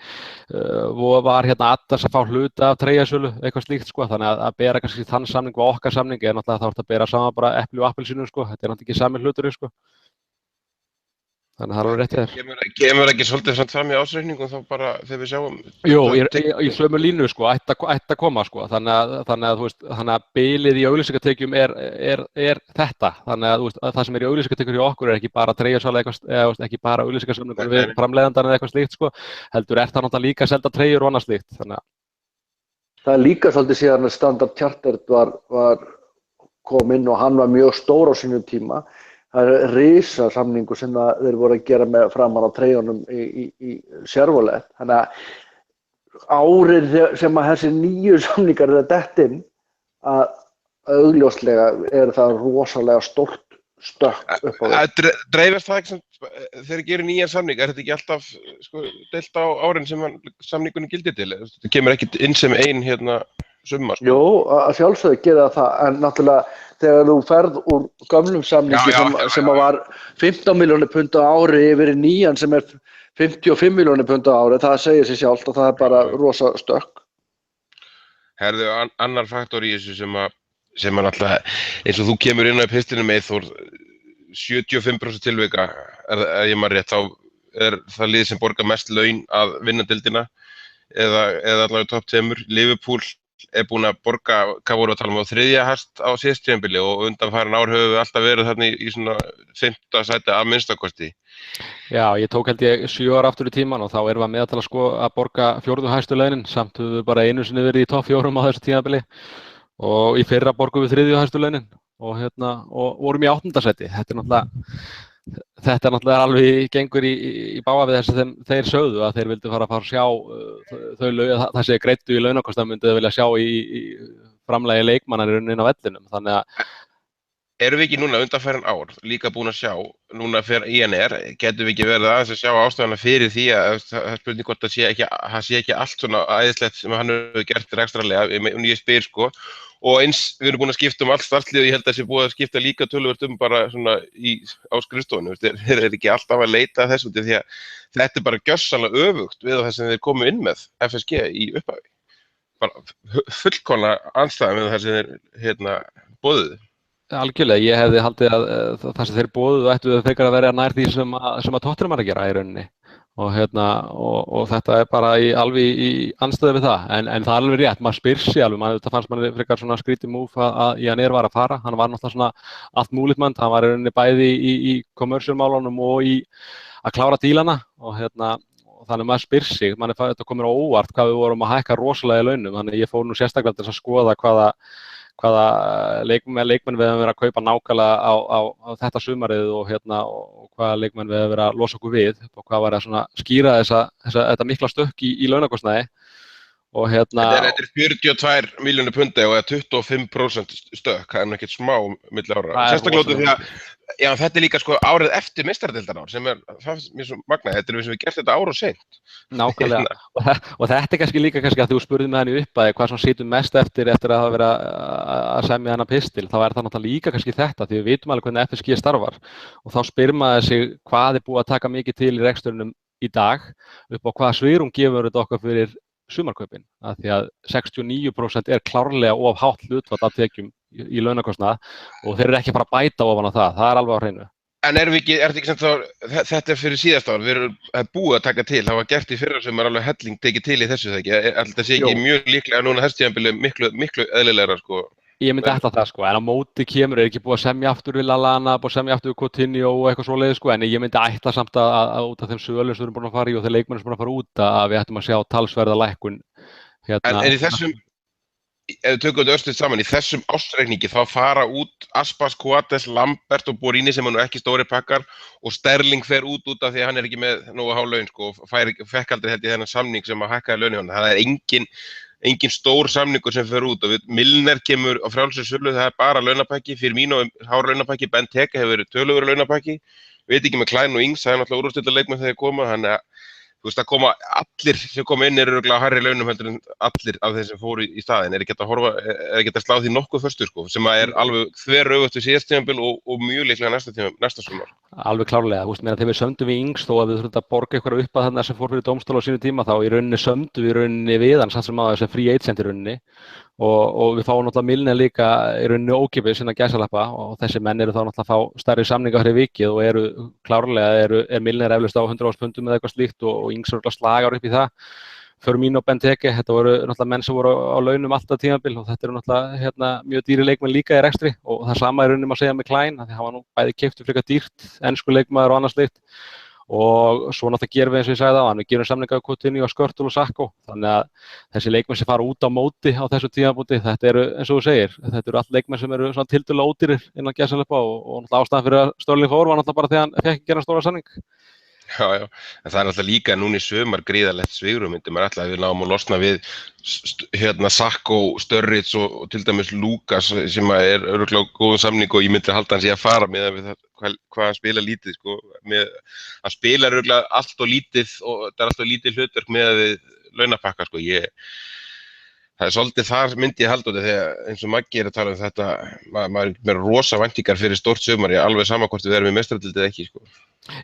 var Adas að fá hluta af treyjasölu, eitthvað slíkt, sko, þannig að bera kannski þann samning og okkar samning er náttúrulega þá að bera saman bara epli og appelsínu, sko, þetta er náttúrulega ekki sami hlutur, sko. Þannig að það er alveg rétt hjá þér. Kemur ekki svolítið samt fram í ásreikningum þá bara þegar við sjáum? Jú, í sömu línu, sko, ætti að koma, sko, þannig að bilið í auglýsingatekjum er þetta, þannig að það sem er í auglýsingatekjum hjá okkur er ekki bara treyjusala eða ekki bara auglýsingasamningur við framleiðandann eða eitthvað slíkt, sko, heldur það náttúrulega líka að selja treyjur og annað slíkt, þannig að. Það er líka svolítið síðan að Standard Chartered var kom inn og hann var mjög stór á sínum tíma. Það er risa samningur sem þeir voru að gera með framan á treyjunum í Chevrolet. Þannig að árið sem að þessi nýju samningar eru að detta inn, að augljóslega er það rosalega stórt stökk upp á það. Dreifast það ekki sem þeir gerir nýjan samning? Er þetta ekki alltaf deilt á árin sem samningunum gildir til? Það kemur ekki inn sem ein summa? Jú, að sjálfsögðu gera það, en náttúrulega þegar þú ferð úr gömlum samningi sem var 15 milljónir pund á ári yfir í nýjan sem er 55 milljónir pund á ári, það segir sig sjálft og það er bara rosa stökk. Herðu, annar faktor í þessu sem að náttúrulega, eins og þú kemur inn á pistinum með Þór, 75% tilvika, ef ég man rétt, þá er það lið sem borgar mest laun að vinna deildina eða allavega topp 2. Liverpool er búin að borga, hvað voru að tala um, á 3. hæst á síðasta tímabili og undanfarin ár höfum við alltaf verið þarna í svona 5. sæti að minnstakosti. Já, ég tók held ég 7 ára aftur í tíman og þá erum við að meðtala að borga 4. hæstu launin, samt höfum við bara einu sinni verið í topp 4 á þessu tímabili og í fyrra borgum við 3. hæstu launin og vorum í 8. sæti. Þetta er náttúrulega alveg gengur í bága við þess að þeir sögðu að þeir vildu fara að sjá það sé greiddu í launakostnað myndu þau vilja sjá í framlagi leikmannar inn á vellinum. Þannig að erum við ekki núna undanfarin ár líka búin að sjá, núna fyrir INR, getum við ekki verið aðeins að sjá ástæðuna fyrir því að það er spurning hvort það sé ekki allt svona æðislegt sem hann hefur gert rekstrarlega, ég spyr sko, og eins við erum búin að skipta allt starfslið og ég held að það sé búið að skipta líka töluvert bara svona á skrifstofunni, þeir eru ekki alltaf að leita að þessu því að þetta er bara gjörsamlega öfugt við það sem þeir komu inn með FSG í upphafi, bara fullkomna andstæða með það sem þeir boðuðu. Algjörlega, ég hefði haldið að það sem þeir boðuðu ættu frekar að vera nær því sem að Tottenham er að gera í rauninni og þetta er bara alveg í andstöðu við það, en það er alveg rétt, maður spyr sig alveg, þetta fannst manni frekar svona skrítið múf að Janir var að fara, hann var náttúrulega svona allt múlið mann, hann var í rauninni bæði í commercial málunum og í að klára dílana og þannig maður spyr sig, manni þetta komur á óvart hvað við vorum að hækka rosalega í launum, þannig ég fór nú sérstaklega til þess að skoða hvaða leikmenn við höfum verið að kaupa nákvæmlega á þetta sumarið og hvaða leikmenn við höfum verið að losa okkur við og hvað var að svona skýra þetta mikla stökk í launakostnaði. Og Þetta er 42 milljónir punda og 25% stökk, það er ekkert smá milli ára. Sérstaklega út af því að þetta líka sko árið eftir meistaradeildarár sem það mér svo magnað, þetta við sem við gert þetta ár og seint. Nákvæmlega, og þetta kannski líka að þú spurðir með hann í upphafi hvað svona situm mest eftir að hafa verið að semja þennan pistil, þá það náttúrulega líka kannski þetta, því við vitum alveg hvernig FSG starfar og þá spyr maður sig hvað er búið að taka mikið til í rekstrinum í dag upp á hvaða svigrúm gefur þetta okkur fyrir sumarkaupin, af því að 69% er klárlega of hátt hlutfall af tekjum í launakostnað og þeir eru ekki bara að bæta ofan á það er alveg á hreinu. En er þetta ekki sem þá, þetta fyrir síðast ár, við erum búið að taka til, það var gert í fyrra sem alveg helling tekið til í þessu það ekki, alltaf sé ekki mjög líklega núna þessu tímabili miklu eðlilegra sko. Ég myndi ætla það sko, en á móti kemur ekki búið að semja aftur við Lallana, búið að semja aftur við Coutinho og eitthvað svoleiðis sko, en ég myndi ætla samt að út af þeim sölum sem við erum búin að fara í og þeir leikmennir sem búin að fara út að við ættum að sjá talsverða lækkun En í þessum, ef við tökum þetta örstuð saman, í þessum ársreikningi þá fara út Aspas, Coates, Lambert og Borini sem er nú ekki stóri pakkar og Sterling fer út af því að hann er ekki með nógu há laun sko, og fekk aldrei held í þennan samning sem að hækkaði laun í honum, það er engin stór samningur sem fer út og Milner kemur á frjálsri sölu, það er bara launapakki, Firmino hár launapakki, Benteke hefur verið töluverður launapakki, veit ekki með Klein og Ings, það er náttúrulega úrvalsdeildar leikmenn þegar þeir koma, þannig að þú veist að koma allir sem koma inn eru örugglega hærri launum heldur en allir af þeir sem fóru í staðinn, er ekki að slá því nokkuð föstu sko, sem að er alveg þveröfugt við síðast tímabil og mjög líklega næsta sumar. Alveg klárlega, þú veist, meina þegar við sömdum við Ings þó að við þurfum að borga eitthvað upp að þarna sem fór fyrir dómstóla á sínu tíma þá í rauninni sömdum við í rauninni við hann samt sem að þessi free agent í rauninni og við fáum náttúrulega Milner líka í rauninni ókeypis innan gæsalappa og þessi menn eru þá náttúrulega að fá stærri samninga fyrir vikið og eru klárlega er Milner eflaust á 100.000 pundum eða eitthvað slíkt og Ings eru slagar upp í það. Firmino og Benteke, þetta voru náttúrulega menn sem voru á launum alltaf tímabil og þetta eru náttúrulega mjög dýri leikmenn líka í rekstri og það sama í rauninni að segja með Klein, því hann var nú bæði keyptur frekar dýrt, ensku leikmaður og annað slíkt og svo náttúrulega gerum við eins og ég sagði við gerum samninga á Coutinho og Skörtul og Sakho, þannig að þessi leikmenn sem fara út á móti á þessu tímabúti, þetta eru eins og þú segir, þetta eru allt leikmenn sem eru svona tiltölulega ódýrir innan gæsalappa og náttúrulega ástæðan fyrir að Sterling fór var náttúrulega bara því að hann fékk ekki gera stóra samning. Já, en það er náttúrulega líka núna í sumar gríðarlegt svigrúm, myndi maður ætla að við náum að losna við Sakho, Sturridge og til dæmis Lucas sem er örugglega góðum samning og ég myndi halda hans í að fara með hvað hann spila lítið sko, hann spilar örugglega allt og lítið og þetta er alltaf lítið hlutverk með við launapakka sko, það er svolítið þar myndi ég halda út þegar eins og Maggi er að tala þetta, maður er með rosa væntingar fyrir stórt sumar, alveg sama hvort við erum í meistaradeildinni eða ekki sko.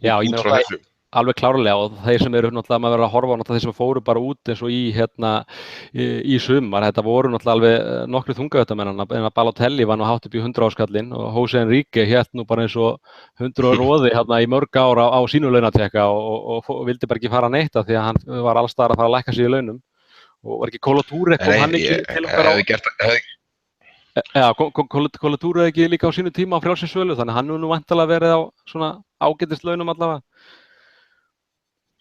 Já, ég meina það alveg klárlega og þeir sem eru náttúrulega maður verður að horfa á náttúrulega þeir sem fóru bara út eins og í sumar, þetta voru náttúrulega alveg nokkru þungavöttamennana en að Balotelli var nú hátt upp í 100 áskallinn og Jose Enrique hélt nú bara eins og 100 róði í mörg ára á sínu launatekka og vildi bara ekki fara neitt af því að hann var alls staðar að fara að lækka sig í launum og var ekki Kolo Touré kom hann ekki til okkar Kolo Touré ekki líka á sínu tíma á frjálsri sölu þannig að hann nú væntanlega verið á svona ágætis launum allavega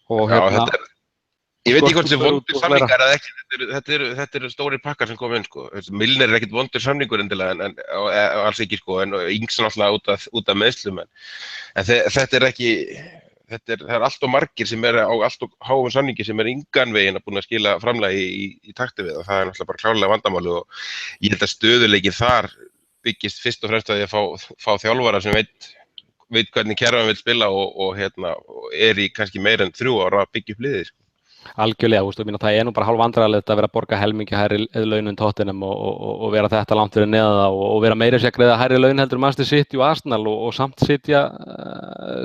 og ég veit ekki hvort sem vondur samningar eða ekki, þetta eru stórir pakkar sem koma inn sko, Milner er ekkert vondur samningur endilega en alls ekki sko, en Ings náttúrulega út af meiðslum en þetta er ekki það er allt og margir sem er á allt og háum samningi sem er engan veginn að búin að skila framlagi í takti við og það er náttúrulega bara klárlega vandamáli og ég held að stöðuleikinn þar byggist fyrst og fremst að ég fá þjálfara sem veit hvernig kerfan vil spila og er í kannski meira en 3 ára að byggja upp liðið. Algjörlega, þú veist, það er nú bara hálf vandræðalegt að vera að borga helmingi hærri laun en Tottenham og vera þetta langt fyrir neðan það og vera meira sér að greiða hærri laun heldur Manchester City og Arsenal og samt sitja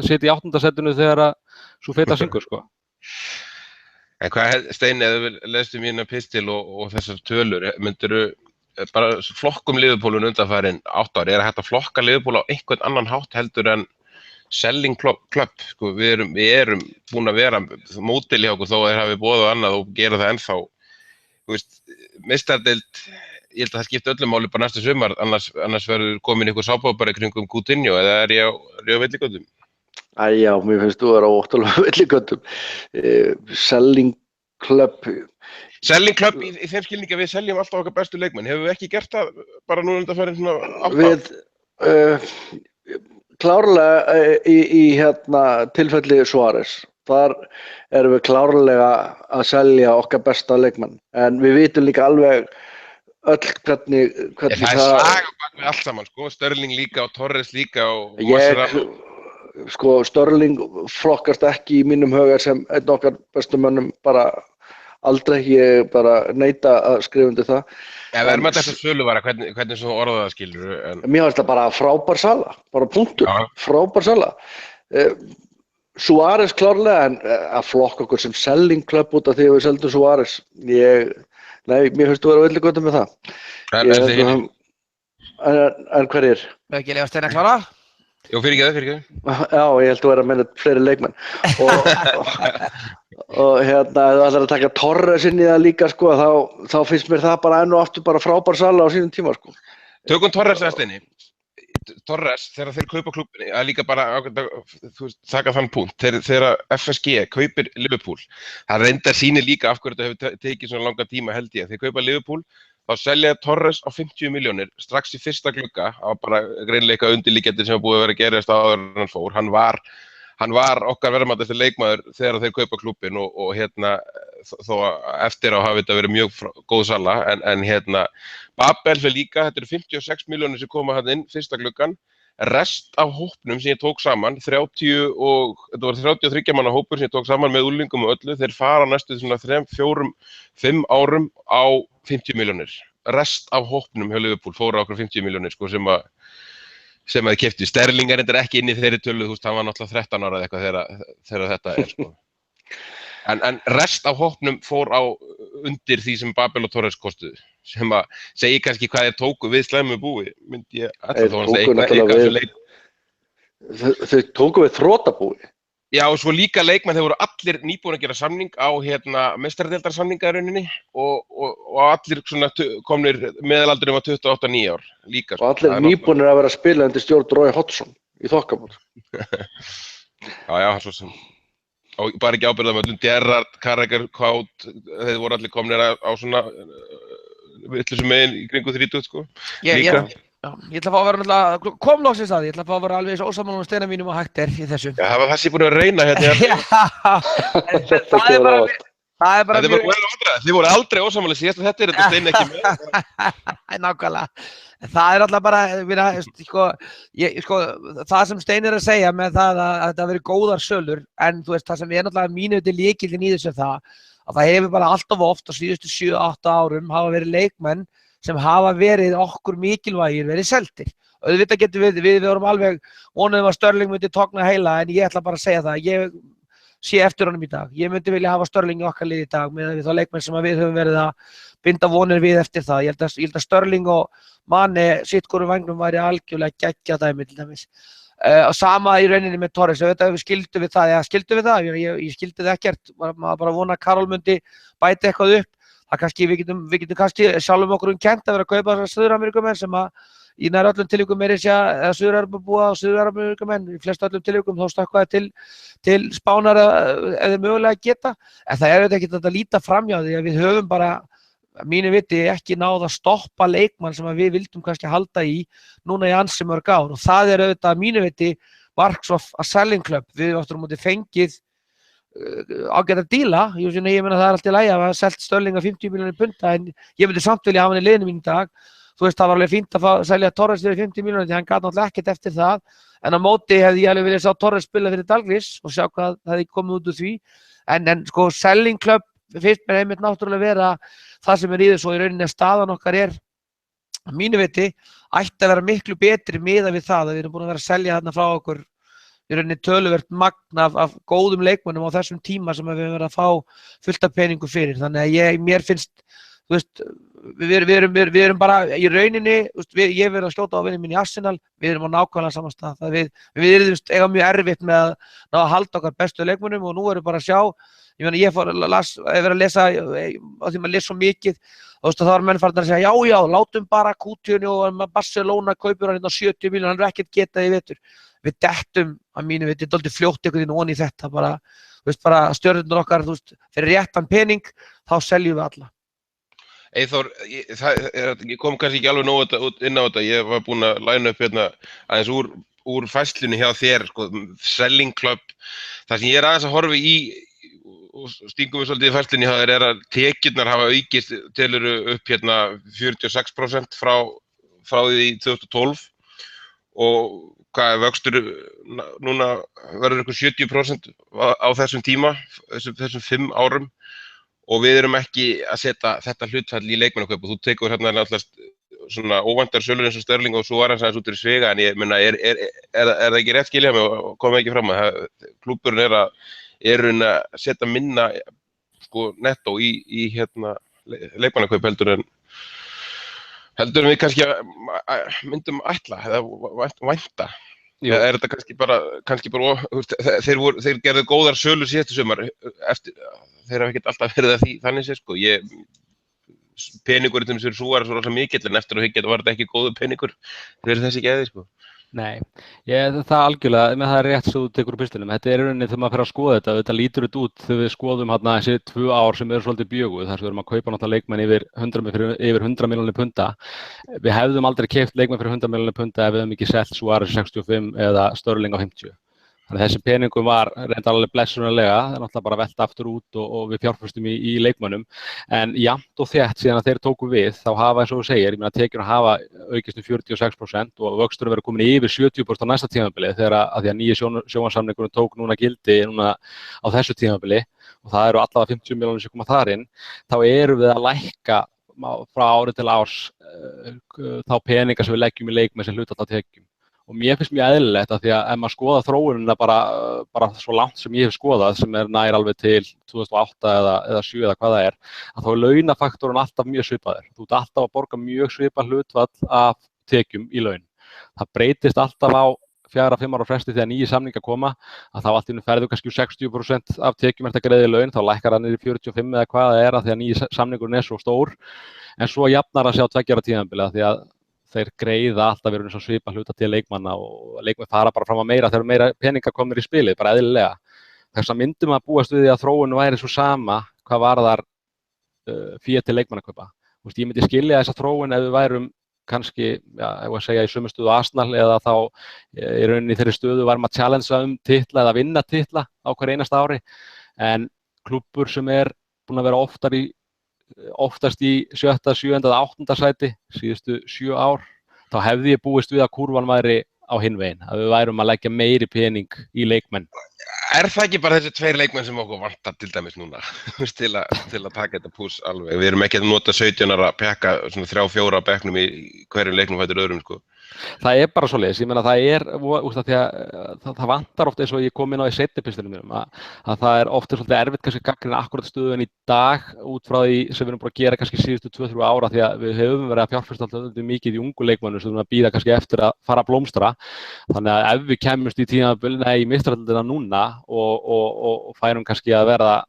í 8. setinu þegar að svo feta syngur, sko. En hvað, Steini, ef við lestum mína pistil og þessar tölur, myndirðu bara flokkum Liverpoolun undanfarin 8 ári, er hægt að flokka Liverpool á einhvern annan hátt heldur en selling club, sko, við erum búin að vera mótil hjá okkur þó að þeir hafi boðið annað og gera það ennþá, þú veist, meistaradeild, ég held að það skipti öllu máli bara næsta sumar, annars verður komin einhver sápápari kringum Coutinho eða er ég á villigötum? Já, mér finnst þú vera óttalega villigöndum. Selling Club, Selling Club í þeim skilningi að við seljum alltaf okkar bestu leikmenn. Hefur við ekki gert það bara nú undanfarin svona 8 ár? við klárlega í tilfelli Suárez. Þar erum við klárlega að selja okkar besta leikmenn. En við vitum líka alveg öll hvernig Það er saga bak við allt saman, sko. Sterling líka og Torres líka og Mascherano. Sko, Sterling flokkast ekki í mínum huga sem einn okkar bestu mönnum bara aldrei, ég bara neita að skrifa undir það. Verðum að þessa söluvara, hvernig svo orðað það skilur? Mér finnst það bara frábær sala, bara punktur, frábær sala. Suárez klárlega, en að flokka okkur sem selling club út af því að við seldum Suárez, mér finnst þú vera villigöndum með það. En hverjir? Ekki Leifur Steinn að klára? Jú, fyrirgeðu. Já, ég held að vera að meina fleiri leikmenn. Og ef þú ætlar að taka Torres inn í það líka, sko, þá finnst mér það bara enn og aftur bara frábær sala á sínum tíma, sko. Tökum Torres að steini. Torres, þegar þeir kaupa klúbbinni, að líka bara taka þann punkt, þegar FSG kaupir Liverpool, það reyndar sýnir líka af hverju þetta hefur tekið svona langa tíma held ég. Þeir kaupa Liverpool, þá selja Torres á 50 milljónir strax í fyrsta glugga, á bara greinleika undirliggjandi sem búið að vera að gerast áður en hann fór. Hann var okkar verðmætasti leikmaður þegar þeir kaupa klúbbin og þó eftir á hafi þetta verið mjög góð sala, en Babel fyrir líka, þetta eru 56 milljónir sem koma hann inn fyrsta gluggan, rest af hópnum sem ég tók saman, þetta var 33 manna hópur sem ég tók saman með úlingum og öllu, þeir fara næstu svona 3, 4, 5 árum á 50 milljónir. Rest af hópnum hjá Liverpool fóru á okkur 50 milljónir, sko, sem að þið keyptu. Sterling er ekki inn í þeirri tölu, þú veist, hann var náttúrulega 13 ára eða eitthvað þegar þetta er, sko. En rest af hópnum fór á undir því sem Babel og Torres kostuðu, sem að segja kannski hvað þeir tóku við slæmu búi, myndi ég Þau tóku við þrotabúi. Já, og svo líka leikmenn, þeir voru allir nýbúin að gera samning á meistaradeildarsamninga í rauninni og allir svona komnir meðalaldurum á 28-9 ár líka. Og allir nýbúinir að vera að spila undir stjórn Roy Hodgson í þokkamót. Já, svo sem. Og bara ekki ábyrgðarmönnum, Gerrard, Carragher, Kaut, þeir voru allir komnir á svona vitlausum megin í kringu 30, sko. Líka. Ég ætla að fá að vera náttúrulega, kom loksins að því, ég ætla að fá að vera alveg eins og ósammála steina mínum og hægt í þessu. Já, það var það sem ég búin að reyna hérna. Það er bara Þetta er bara vandræði, þið voru aldrei ósammála síðast og þetta er steina ekki með. Nákvæmlega. Það er alltaf bara, það sem Steinn er að segja með það að þetta verið góðar sölur, en þú veist, það sem er náttúrulega mínu til lykillinn í þessu að það hefur bara alltaf oft á síðustu 7-8 árum hafa verið leikmenn sem hafa verið okkur mikilvægir verið seldir. Auðvitað getum við vorum alveg vonuðum að Sterling myndi togna heila, en ég ætla bara að segja það, ég sé eftir honum í dag. Ég myndi vilja hafa Sterling í okkar lið í dag með þá leikmenn sem við höfum verið að binda vonir við eftir það. Ég held að Sterling og Mane sitt hvorum vægnum væri algjörlega geggja dæmi til dæmis. Og sama í rauninni með Torres, auðvitað við skildum við það, ég skildi það ekkert, maður bara vona að Karol myndi bæta eitthvað upp. Við getum kannski sjálfum okkur kennt að vera að kaupa þessar Suður-Ameríkumenn sem að í nær öllum tilvikum eða Suður-Arabubúa og Suður-Ameríkumenn, í flest öllum tilvikum þá stökkvaði til Spánar ef þeir mögulega geta. En það er auðvitað ekki að líta framhjá því að við höfum bara, mínu viti, ekki náð að stoppa leikmann sem við vildum kannski halda í núna í ansi mörg ár. Og það er auðvitað, mínu viti, marks of a selling club. Við áttur á móti fengið ágætt að díla, ég meina það er allt í lagi að hafa selt Sterling á 50 milljónir punda, en ég myndi samt vilja hafa hann í liðinu mínu í dag. Þú veist, það var alveg fínt að selja Torres fyrir 50 milljónir, því hann gat náttúrulega ekkert eftir það, en á móti hefði ég alveg viljað sjá Torres spila fyrir Dalglish og sjá hvað það hefði komið út úr því, en sko selling club finnst mér einmitt náttúrulega vera það sem í þessu og í rauninni að staðan okkar mínu viti, ætti að vera miklu betri miðað við það að við erum búin að vera að selja þarna frá okkur í rauninni töluvert magn af góðum leikmönnum á þessum tíma sem við höfum verið að fá fullt af peningu fyrir. Þannig að mér finnst, þú veist, við erum bara í rauninni, ég verið að skjóta á vinni mín í Arsenal, við erum á nákvæmlega saman stað. Við erum eiga mjög erfitt með að ná að halda okkar bestu leikmönnum og nú erum við bara að sjá, ég meina ég verið að lesa, á því maður les svo mikið, þá var menn farin að segja, já, látum bara Coutinho og Barcelona kaupur hann 70 milljónir, hann ekkert getað í vetur. við dettum að mínu viti dálítið fljótt einhvern veginn ofan í þetta bara, þú veist, bara stjörnurnar okkar, þú veist, fyrir réttan pening, þá seljum við alla. Eyþór, ég kom kannski ekki alveg nógu inn á þetta, ég var búinn að læna upp hérna aðeins úr færslunni hjá þér, sko, Selling Club, það sem ég aðeins að horfa í og stingum við svolítið í færslunni hjá þér að tekjurnar hafa aukist teluru upp hérna 46% frá því 2012 og hvað er vöxtur núna verður ykkur 70% á þessum tíma, þessum 5 árum og við erum ekki að setja þetta hlutfall í leikmannakaup og þú tekur hérna náttúrulega svona óvæntar sölur eins og Sterling og svo var hans aðeins út í sviga en ég meina er það ekki rétt skilja mig og koma ekki fram að klúbburinn er að setja minna sko nettó í hérna leikmannakaup heldur en við kannski myndum ætla eða vænta. Já, þetta kannski bara þeir gerðu góðar sölur síðustu sumar eftir þeir hafa ekkert alltaf verið að því þannig séð sko peningurinn sem svo rosa mikill en eftir að hyggja var þetta ekki góður peningur fyrir þessi geði sko. Nei, það algjörlega, það er rétt svo þú tekur úr pistilum. Þetta er í rauninni þegar maður fer að skoða þetta lítur þetta út þegar við skoðum hérna þessi 2 ár sem eru svolítið bjöguð þar sem við erum að kaupa náttúrulega leikmenn yfir 100 milljónir punta. Við hefðum aldrei keypt leikmenn fyrir 100 milljónir punta ef við hefðum ekki selt Suárez 65 eða Sterling á 50. Þannig að þessi peningum var reyndar alveg blessunarlega, það er náttúrulega bara velta aftur út og við fjárfestum í leikmönnum. En jafnt og þétt síðan að þeir tóku við, þá hafa eins og þú segir, ég meina tekjurnar hafa aukist 46% og vöxturinn verður komin yfir 70% á næsta tímabili þegar að því að nýji sjónvarpssamningurinn tók núna gildi núna á þessu tímabili og það eru allavega 50 milljónir sem koma þar inn, þá erum við að lækka frá ári til árs þá peninga sem við leggjum í leikmenn sem hlutfall af tekjum. Og mér finnst mjög eðlilegt að því að ef maður skoða þróunina bara svo langt sem ég hef skoðað sem nær alveg til 2008 eða 7 eða hvað það að þá er launafaktorinn alltaf mjög svipaður. Þú ert alltaf að borga mjög svipað hlutfall af tekjum í laun. Það breytist alltaf á 4-5 ára fresti þegar nýji samningar koma að þá allt í einu ferðu kannski 60% af tekjum eftir að greiða í laun, þá lækkar það niður í 45 eða hvað það að því að nýji samningurinn er svo stór en svo jafnar að sjá 2 ára tímabili að því að þeir greiða alltaf verið eins og svipa hluta til leikmanna og leikmenn fara bara fram að meira þegar meira peningar komir í spilið, bara eðlilega. Þess að myndum að búast við því að þróun væri svo sama hvað varðar fé til leikmannakaupa. Ég myndi skilja þessa þróun ef við værum kannski, ef að segja í sömu stöðu Arsenal eða þá í rauninni þeirri stöðu varum að challengea titla eða vinna titla á hver einasta ári. En klúbbur sem er búin að vera oftast í 7., 7. eða 8. sæti síðustu 7 ár, þá hefði ég búist við að kúrfan væri á hinn veginn, að við værum að leggja meiri pening í leikmenn. Er það ekki bara þessi 2 leikmenn sem okkur vantar til dæmis núna til að taka þetta pús alveg? Við erum ekki að nota 17 ára pekka svona 3-4 bekknum í hverjum leiknum fætur öðrum sko. Það er bara svoleiðis, ég meina það vantar oft eins og ég kom inn á í seinni pistilum mínum að það er oft svolítið erfitt kannski gagnrýna akkurat stöðun í dag út frá því sem við erum búin að gera kannski síðustu 2-3 ára því að við höfum verið að fjárfesta alltaf mikið í ungu leikmönnum sem við erum að bíða kannski eftir að fara að blómstra. Þannig að ef við kemumst í tímabilið í meistaradeildina núna og færum kannski að verða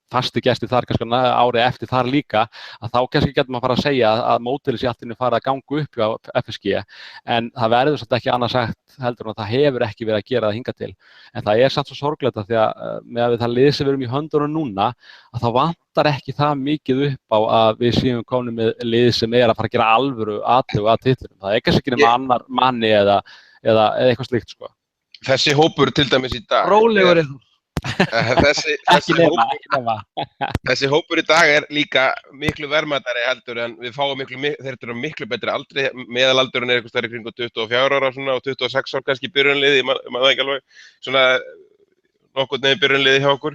fasti gestir þar kannski árið eftir þar líka að þá kannski getur maður fara að segja að módelið sé allt inni farið að ganga upp hjá FSG en það verður svolítið ekki annað sagt heldur en að það hefur ekki verið að gera það hingað til en það er samt svo sorglegt að því að með að það lið sem við erum í höndunum núna að þá vantar ekki það mikið upp á að við séum komin með lið sem er að fara að gera alvöru atlögu að titlinum. Það er kannski ekki nema annar manni eða eitthvað slíkt sko. Þessi hópur til dæmis í dag Rólegur er þú. Þessi hópur í dag er líka miklu verðmætari heldur en við fáum þeir eru miklu betri aldri, meðalaldurinn er eitthvað stærri kring 24 ára svona, og 26 ára kannski byrjunliði, ég maður það ekki alveg, svona nokkuð nefn byrjunliði hjá okkur,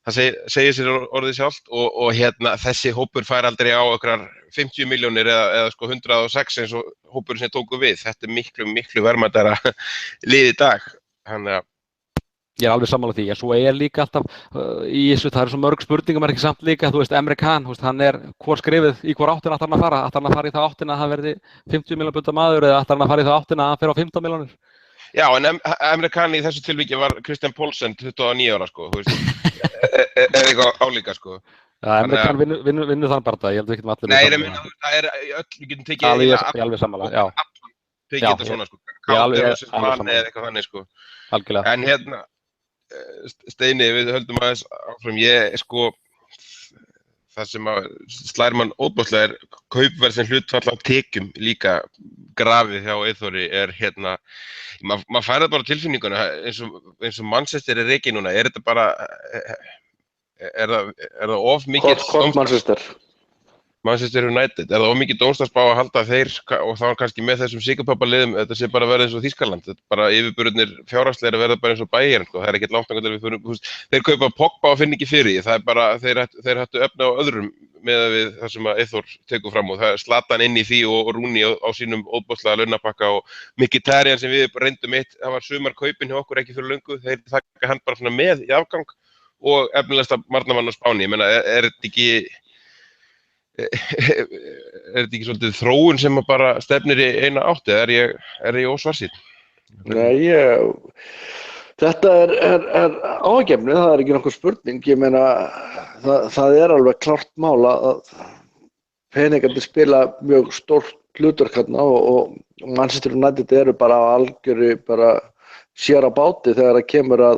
það segir sér orðið sjálft og hérna þessi hópur fær aldrei á okkur 50 milljónir eða sko 106 eins og hópurinn sem tóku við, þetta er miklu verðmætara lið í dag, þannig að Ég er alveg sammála því, en svo er líka alltaf í þessu, það eru svo mörg spurningum ekki samt líka, þú veist, Emre Can, hann er hvor skrifið í hvor áttina ætlar hann að fara, ætlar hann að fara í þá áttina að það verði 50 milljóna punda maður eða ætlar hann að fara í þá áttina að hann fer á 15 milljónir? Já, en Emre Can í þessu tilviki var Christian Poulsen, 29 ára, sko, þú veist, er eitthvað álíka, sko. Já, Emre Can vinnur þann bara, ég held ekki allir. Nei, það er öll, við getum tekið alveg sammála, já. Tekið þetta svona, sko, alveg Kauter og Sismane sammála. eða eitthvað þannig sko. Algjörlega. En hérna, Steini, við höldum aðeins áfram, það sem slær mann óbúðslega kaupverð sem hlutfall af tekjum líka grafið hjá Eyþóri hérna, maður fær það bara á tilfinninguna eins og Manchester rekið núna, þetta bara, er það of mikið Hvort Manchester United, er það of mikið dómsdagsbá að halda þeir, og þá kannski með þessum sigurpappaliðum, þetta sé bara verið eins og Þýskaland, þetta bara yfirburðirnir fjárhagslegir verða bara eins og Bayern, sko, það ekkert langt að við fyrir, þeir kaupa Pogba og finna ekki fyrir, það bara, þeir hættu efna á öðrum með við það sem að Eyþór tekur fram og það er Zlatan inn í því og Rooney á sínum óbúðslega launapakka og Mkhitaryan sem við reyndum það var sumar kaupin hjá okkur ekki fyrir löngu, þeir taka hann bara svona með í afgang og efnilegasta markmann á Spáni, ég meina, er þetta ekki svolítið þróun sem bara stefnir í eina átt eða er ég ósvarsýnn? Nei, þetta er ágefni, það er ekki nokkuð spurning, ég meina það er alveg klárt mál að peningandi spila mjög stórt hlutverk hérna og Manchester United eru bara á algjöru bara sér á báti þegar það kemur að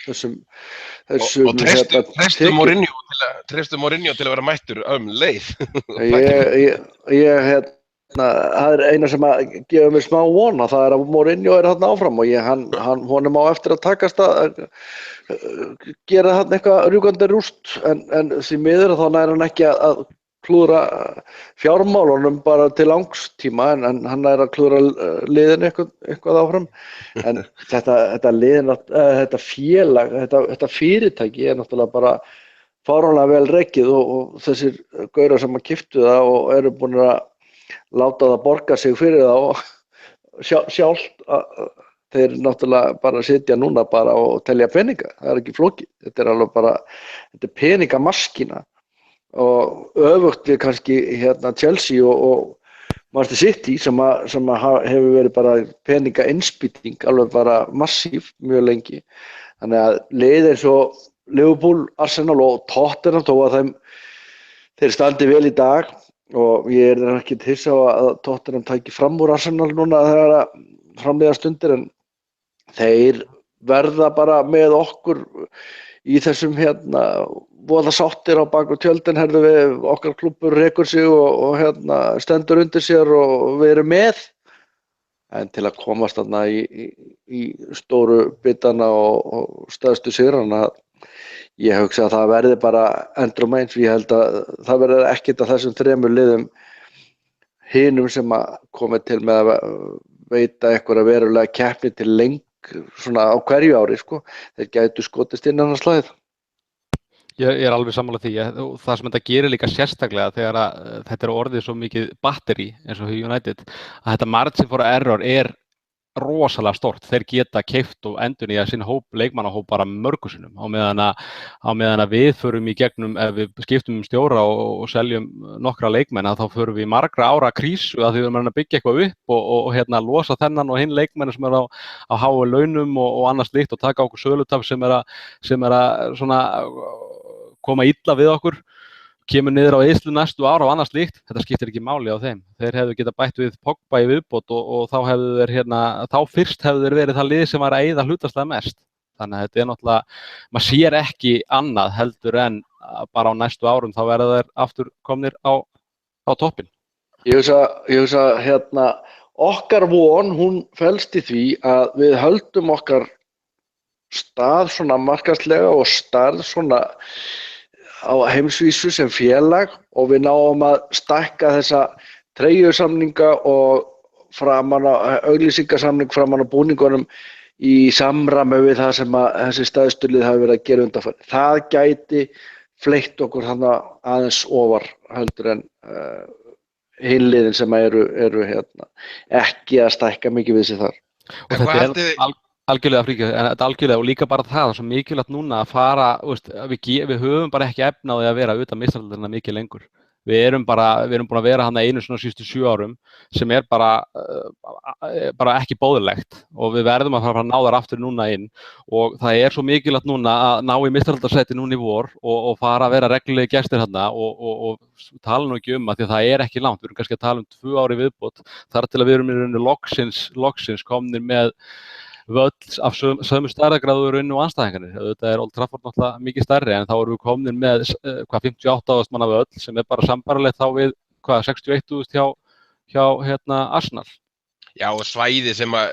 þessum og treystu Mourinho til að vera mættur leið. Það er eina sem að gefa mér smá vona, það er að Mourinho er þarna áfram og honum á eftir að takast að gera þarna eitthvað rjúkandi rúst en því miður þá nær hann ekki að klúðra fjármálunum bara til langs tíma en hann er að klúðra liðin eitthvað áfram en þetta félag, þetta fyrirtæki er náttúrulega bara fáránlega vel rekið og þessir gaurar sem að keyptu það og eru búin að láta það borga sig fyrir það og sjálft þeir náttúrulega bara sitja núna bara og telja peninga, það er ekki flókið, þetta er alveg bara, þetta er peningamaskína og öfugt við kannski hérna Chelsea og Manchester City sem hefur verið bara peninga innspýting, alveg bara massív mjög lengi, þannig að lið eins og Liverpool, Arsenal og Tottenham þó að þeir standi vel í dag og ég er ekki hissa á að Tottenham tæki fram úr Arsenal núna þegar að framleiða stundir en þeir verða bara með okkur í þessum hérna voða sáttir á baku tjöldin herðu við okkar klúbbur rekur sig og hérna stendur undir sér og við erum með en til að komast þarna í stóru bitana og stærstu sigrana ég hugsa að það verði bara endrum eins ég held að það verði ekkert að þessum þremur liðum hinum sem að komi til með að veita eitthvað verulega keppni til svona á hverju ári sko, þeir gætu skotist inn annars slagið. Ég er alveg sammála því, það sem þetta gerir líka sérstaklega þegar að þetta er orðið svo mikið batteri eins og United, að þetta margin for error er rosalega stórt, þeir geta keypt og endurnýja sinn leikmannahóp bara mörgusunum á meðan að við förum í gegnum, ef við skiptum stjóra og seljum nokkra leikmenn þá förum við í margra ára krísu að því við erum að byggja eitthvað upp og hérna losa þennan og hinn leikmenn sem er á háu launum og annars slíkt og taka okkur sölutaf sem er að svona koma illa við okkur kemur niður á eyðslu næstu ára og annars slíkt, þetta skiptir ekki máli á þeim. Þeir hefðu getað bætt við Pogba í viðbót og þá hefðu þeir þá fyrst hefðu þeir verið það lið sem var að eyða hlutfallslega mest. Þannig að þetta er náttúrulega, maður sér ekki annað heldur en bara á næstu árum þá verða þeir aftur komnir á toppinn. Ég hugsa hérna, okkar von, hún felst í því að við höldum okkar stað svona markaðslega og stærð svona á heimsvísu sem félag og við náum að stækka þessa treyjusamninga og auglýsingasamning framan á búningunum í samræmi við það sem að þessi stæðstulið hafi verið að gera undanfarið. Það gæti fleytt okkur þarna aðeins ofar heldur en hinliðin sem eru hérna, ekki að stækka mikið við sig þar. Og þetta er algjörlega fríkjað, en þetta algjörlega og líka bara það er svo mikilvægt núna að fara, við höfum bara ekki efni á því að vera utan meistaradeildina mikið lengur. Við erum búin að vera hann einu svona síðustu 7 árum sem bara ekki bóðilegt og við verðum að fara að ná þar aftur núna inn og það svo mikilvægt núna að ná í meistaraldarsæti núna í vor og fara að vera reglulegi gestir þarna og tala nú ekki að því að það ekki langt, við erum kannski að tala 2 ári viðbót þar til að við erum í rauninni loksins komnir með völl af sömu stærðargráðu og andstæðingarnir. Þetta Old Trafford náttúrulega mikið stærri en þá erum við komin með 58.000 manna völl sem bara sambarlegt þá við 61.000 hjá Arsenal. Já, og svæði sem að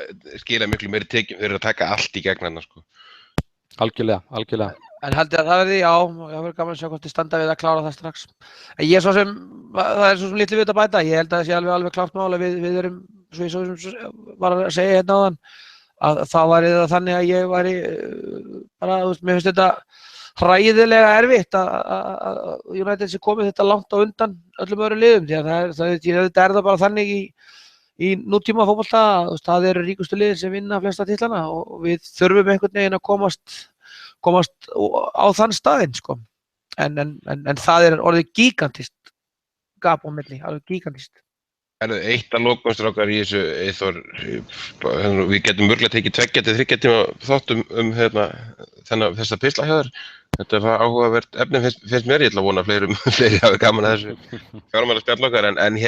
skila miklu meiri tekjum fyrir að taka allt í gegn hann, sko. Algjörlega. En haldið að það verði, já, það verður gaman að sjá hvort þið standa við að klára það strax. En ég svo sem, það svo sem litlu við að bæta, ég held að það sé alveg klárt mál að við erum, svo ég svo sem var að segja hérna áðan, að þá væri það þannig að ég væri bara, þú veist, mér finnst þetta hræðilega erfitt að United sé komið þetta langt á undan öllum öðrum liðum, því að þetta það bara þannig í nútíma fótbolta, það eru ríkustu liðin sem vinna flesta titlana og við þurfum einhvern veginn að komast á þann staðinn, sko. En það orðið gigantist gap á milli, alveg gigantist. Eitt að lokum strákar í þessu, Eyþór, við getum mörgulega tekið 2 til 3 tíma þáttum þessa pistla hjá þér. Þetta var áhugavert efni finnst mér, ég ætla að vona fleiri hafi gaman að þessu fjármála spjall okkar, en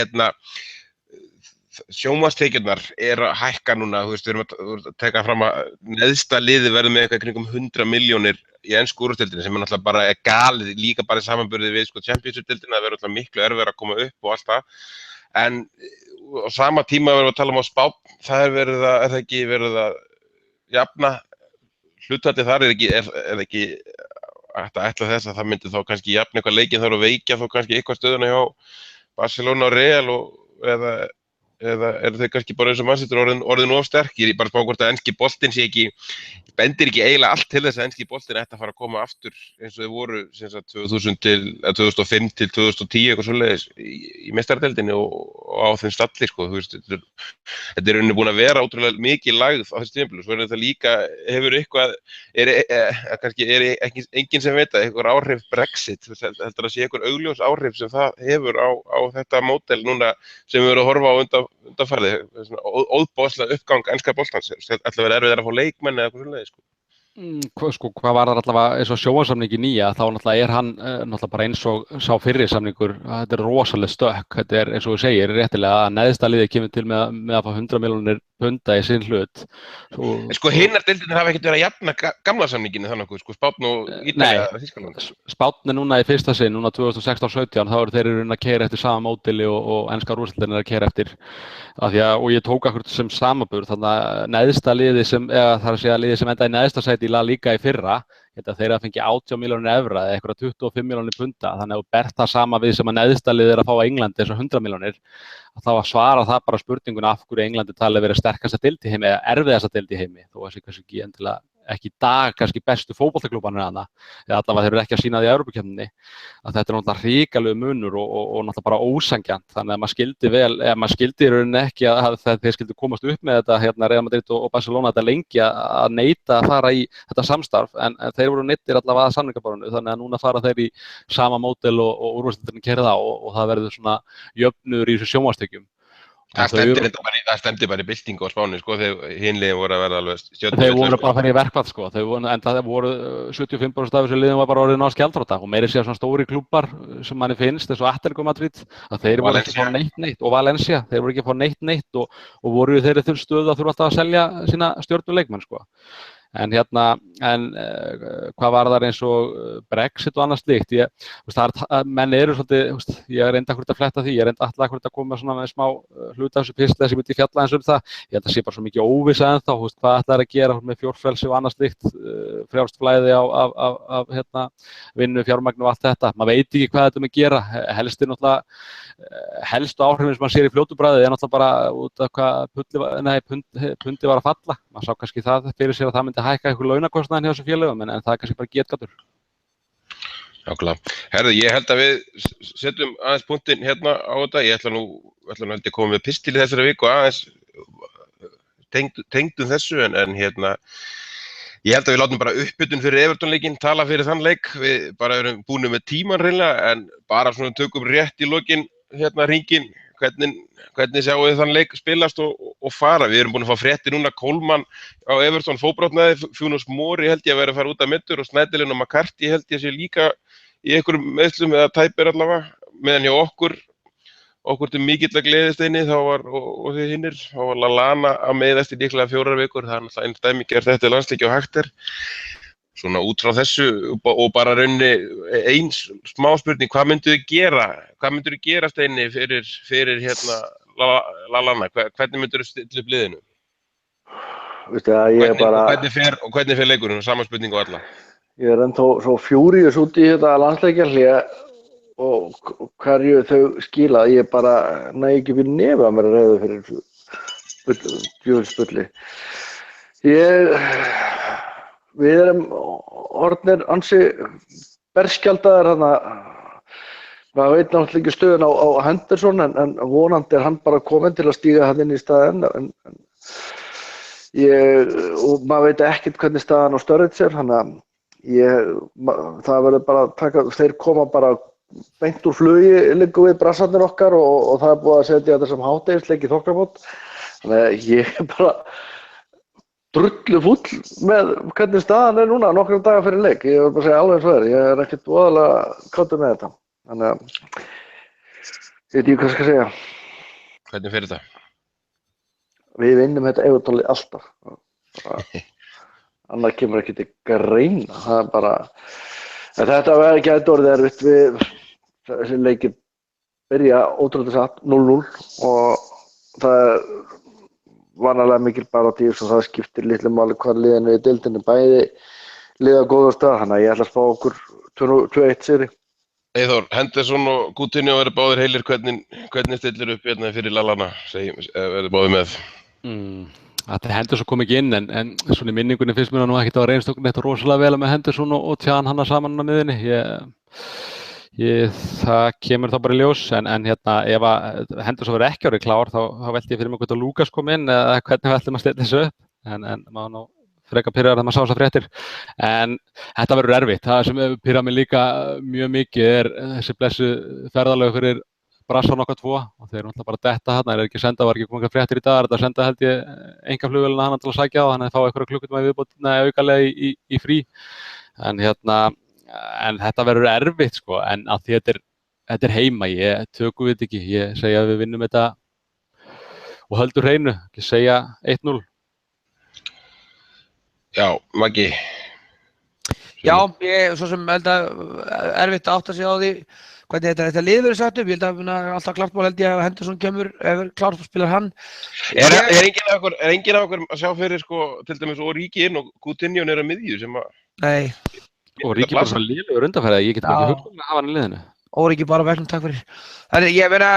sjónvarpstekjurnar að hækka núna, þú veist, við erum að taka fram að neðsta liði verður með eitthvað kringum 100 milljónir í ensku úrvalsdeildinni sem náttúrulega bara galið, líka bara í samanburði við Championship-deildina, það verður náttúrulega miklu erfiðara að koma upp og allt það. En á sama tíma verðum við að tala á Spán, það það ekki verið að jafna hlutfallið þar, ekki hægt að ætla þess að það myndi þá kannski jafna eitthvað leikinn þar og veikja þá kannski eitthvað stöðuna hjá Barcelona og Real eða þau kannski bara eins og Manchester orðin of sterk. Ég bara spá hvort að enski boltinn bendir ekki eiginlega allt til þess að enski boltinn ætti að fara að koma aftur eins og þau voru 2005 til 2010 eitthvað svoleiðis í meistaradeildinni og á þeim stalli, sko. Þú veist, þetta rauninni búin að vera ótrúlega mikið lagð á þessu tímabili. Svo þetta líka hefur eitthvað, kannski enginn sem veit að eitthvað áhrif Brexit, heldur að sé eitthvað augljós áhrif sem það hefur á þetta módel núna sem við erum að horfa á undanfarið, óðbóðslega uppgang enska boltans, ætla að vera erfiðara að fá leikmenn eða eitthvað svoleiðis, sko. Hvað var það allavega eins og sjónvarpssamningi nýja, þá náttúrulega hann náttúrulega bara eins og sá fyrri samningur, þetta rosalega stökk, þetta eins og þú segir réttilega að neðsta liðið kemur til með að fá 100 milljónir punda í sinn hlut. Sko hinnar deildinir hafa ekkert verið að jafna gamla samninginu þannig, sko, Spánn og Ítalía og Þýskaland. Spánn núna í fyrsta sinn, núna 2016-17, þá eru þeir að keyra eftir sama módeli og enska úrvalsdeildin að keyra eftir. Og ég tók akkur sem samaburð, þannig að neðsta liðið sem, eða þar að segja liðið sem endaði í neðsta sæti í La Liga í fyrra, þeir að fengi 18 milljónir evra eða eitthvað 25 milljónir punda, þannig að þú bert það sama við sem að neðsta liðið að fá á Englandi þessar 100 milljónir, þá að svara það bara spurninguna af hverju Englandi talið verið sterkasta deild í heimi eða erfiðasta deild í heimi, þó að það sé kannski ekki endilega ekki í dag kannski bestu fótboltaklúbbarnir hana, eða allavega þeir eru ekki að sýna því í Evrópukeppninni, að þetta náttúrulega hrikalegur munur og náttúrulega bara ósanngjarnt, þannig að maður skildi í rauninni ekki að þeir skildu komast upp með þetta Real Madrid og Barcelona þetta lengi að neita að fara í þetta samstarf, en þeir voru neittir allavega að samningaborðinu, þannig að núna fara þeir í sama módel og úrvalsdeildin keyrði á og það verður svona jöfnur í þessu sjónvarpstekjum. Það stemdi bara í byltingu á Spáni, sko, þegar hinliðin voru að verða alveg stjórnum. Þeir voru bara að fara í verkfall, sko, en það voru 75% af þessu liðin var bara orðin á skjaldþrota og meiri sér svona stóri klúbbar sem manni finnst, eins og Atletico Madrid, að þeir voru ekki að fá neitt og Valencia, þeir voru ekki að fá neitt og voru þeir í stöðu að þurfa alltaf að selja sína stjörnuleikmenn, sko. En hvað var það eins og Brexit og annað slíkt, menn eru svolítið, ég reyndi akkurat að fletta því, ég reyndi alltaf akkurat að koma svona með smá hluta af þessu pistli sem myndi fjalla eins það, ég held að sé bara svo mikið óvissa ennþá, hvað ætlar að gera með fjórfrelsi og annað slíkt, frjálst flæði af vinnu, fjármagn og allt þetta, maður veit ekki hvað þetta með gera, helstu áhrifin sem maður sér í fljótu bragði náttúrulega bara út af hvað pundi var að falla, maður sá kannski það fyrir sér að það myndi hækka eitthvað launakostnaðinn hjá þessum félögum, en það er kannski bara getgátur. Nákvæmlega. Herðu, ég held að við setjum aðeins punktinn hérna á þetta, ég ætla nú held ég að koma með pistil í þessari viku aðeins tengdum þessu, en Ég held að við látum bara uppbytun fyrir Everton-leikinn tala fyrir þann leik. Við bara erum búin með tíman hreinlega, en bara svona tökum rétt í lokin hérna hringinn. Hvernig sjáum við þann leik spilast og fara? Við erum búin að fá fréttir núna, Coleman á Everton fótbrotnaði, Funes Mori held ég að vera að fara út af middur og Schneiderlin og McCarthy held ég sé líka í einhverjum meiðslum eða tæpir allavega, meðan hjá okkur til mikilla gleðisteini og þið hinnir, þá var Lallana að meiðast í líklega 4 vikur, það er náttúrulega einn dæmigerð þetta landsleiki á Hektor. Svona út frá þessu og bara raunni eins smá spurning, hvað myndu þið gera? Hvað myndu þið gera, Steini, fyrir hérna Lallana? Hvernig myndu þið stilla upp liðinu? Veistu að ég bara... Hvernig fer leikurinn? Sama spurning á alla. Ég ennþá svo fjúrius út í þetta landsleikjarhlé og hverju þau skila. Ég bara næ ekki fyrir nefi að mér að reyða fyrir djöfulspulli. Við erum orðnir ansi berskjaldaðir þarna. Maður veit náttúrulega ekki stöðun á Henderson en vonandi er hann bara kominn til að stíga hann inn í staðinn. Og maður veit ekkert hvernig staðan á Sturridge er, þannig að það verður bara að taka, þeir koma bara beint úr flugi liggur við brassarnir okkar og það er búið að setja þetta sem hádegisleik í þokkabót. Þannig að ég er bara drullu fúll með hvernig staðan er núna nokkra daga fyrir leik. Ég vil bara segja alveg eins og ég er ekkert voðalega káttur með þetta. Þannig að ég veit ekki hvað skal segja. Hvernig fer þetta? Við vinnum þetta Everton alltaf. Annað kemur ekki til greina. Það er bara... En þetta verður gæti orðið erfitt. Þessi leikir byrja ótrúlega satt 0-0 og það er vanalega mikil barátta í þessu og það skiptir litlu máli hvað liðinu í deildinni bæði liða á góðum stað. Þannig að ég ætla að spá okkur 2-1 sigri. Eyþór, Henderson og Coutinho verður báðir heilir. Hvernig stillir upp hérna fyrir Lallana? Verður báðir með? Þetta Henderson kom ekki inn en svona í minningunni finnst mér nú ekkert að reynst okkur neitt rosalega vel með Henderson og Tjan hanna saman á miðunni. Það kemur þá bara í ljós en hérna ef að Henderson verður ekki orðið klár þá velti ég fyrir mig hvort að Lucas kom inn eða hvernig velti maður stilla þessu upp en maður nú frekar pyrraður þegar maður sá þessar fréttir en þetta verður erfitt. Það sem pyrrar mig líka mjög mikið er þessi blessu ferðalög fyrir Brassan okkar 2 og þeir eru náttúrulega bara detta þarna, þeir eru ekki senda, var ekki komið fréttir í dag, þetta senda held ég einkaflugvélina hann til að sækja á, þannig að fá einhverja klukkutíma viðbót aukalega í frí. En þetta verður erfitt sko, en að því þetta er heima, ég tökum við þetta ekki, ég segja að við vinnum þetta og höldum hreinu, ekki segja 1-0. Já, Maggi. Já, ég svo sem held að erfitt að átta sig á því hvernig þetta lið verður sett upp. Ég held að alltaf klart mál held ég að Henderson kemur ef klart spilar hann. Er enginn af okkur að sjá fyrir sko til dæmis Origi inn og Coutinho niður á miðju sem að... Nei. Origi bara svona lélegur undanfærið, ég get bara ekki hugsað með að hafa hann í liðinu. Origi bara vegna, takk fyrir. Þannig ég meina,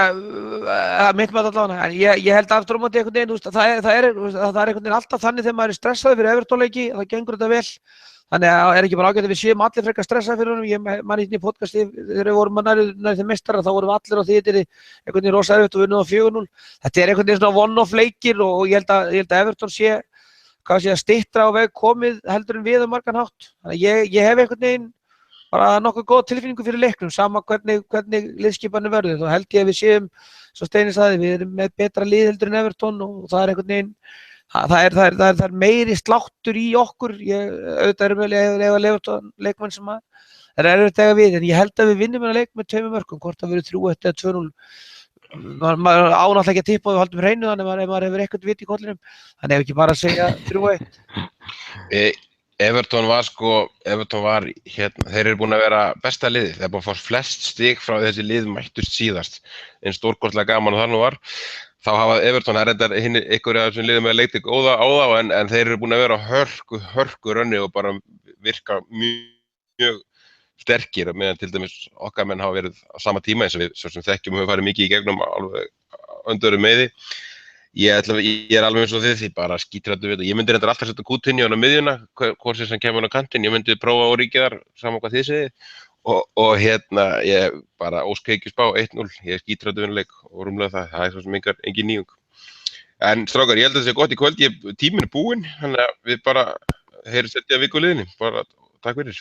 mitt með allavega, en ég held aftur á móti einhvern veginn, það er einhvern veginn alltaf þannig þegar maður er stressaður fyrir Everton-leiki, það gengur þetta vel. Þannig að það er ekki bara ágætt að við séum allir frekar stressaði fyrir honum. Ég man í podcasti þegar við vorum nærri þeim meistarar, þá vorum við allir á því þetta er einhvern veginn rosa erfitt og við unnum á 4-0. Þetta er einhvern veginn svona one-off leikir og ég held að Everton sé að styttra á veg komið heldur en við á margan hátt. Þannig að ég hef einhvern veginn bara nokkuð góð tilfinningu fyrir leiknum, sama hvernig liðskipanum verður. Þá held ég að við séum, svo Steini sagði, við erum með betra lið heldur en Everton og það er einhvern veginn það er meiri sláttur í okkur. Auðvitað erum við leikmenn sem er erfitt að eiga við, en ég held að við vinnum þennan leik með 2 mörkum, hvort það verður 3-1 eða 2-0. Maður á náttúrulega ekki að tippa og við haldum hreinu þannig að maður hefur eitthvað vit í kollinum. Þannig ef ekki bara að segja 3-1. Everton var hérna, þeir eru búin að vera besta liðið. Þeir eru búin að fá flest stig frá þessi lið mættust síðast. Eins stórkostlega gaman og það nú var. Þá hafa Everton reyndar einhverju af þessum liðum að leikti góða á þá en þeir eru búin að vera hörku rönni og bara virka mjög sterkir meðan til dæmis okkar menn hafa verið á sama tíma eins og við svo sem þekkjum höfum farið mikið í gegnum alveg öndöru meiði. Ég er alveg eins og þið, því bara skítrættu við þetta. Ég myndi reyndar alltaf setja Coutinho á miðjuna, hvort sem kemur á kantinn, ég myndi prófa Origi þar saman hvað þið segið. Og hérna, ég bara óskeikju spá 1-0, ég skítrættu við leik og rúmlega það er svo sem engin nýjung. En strákar, ég held að það sé gott í kvöld, tíminn er búinn, þannig að við bara heyrjumst þetta í vikuliðinni. Bara takk fyrir.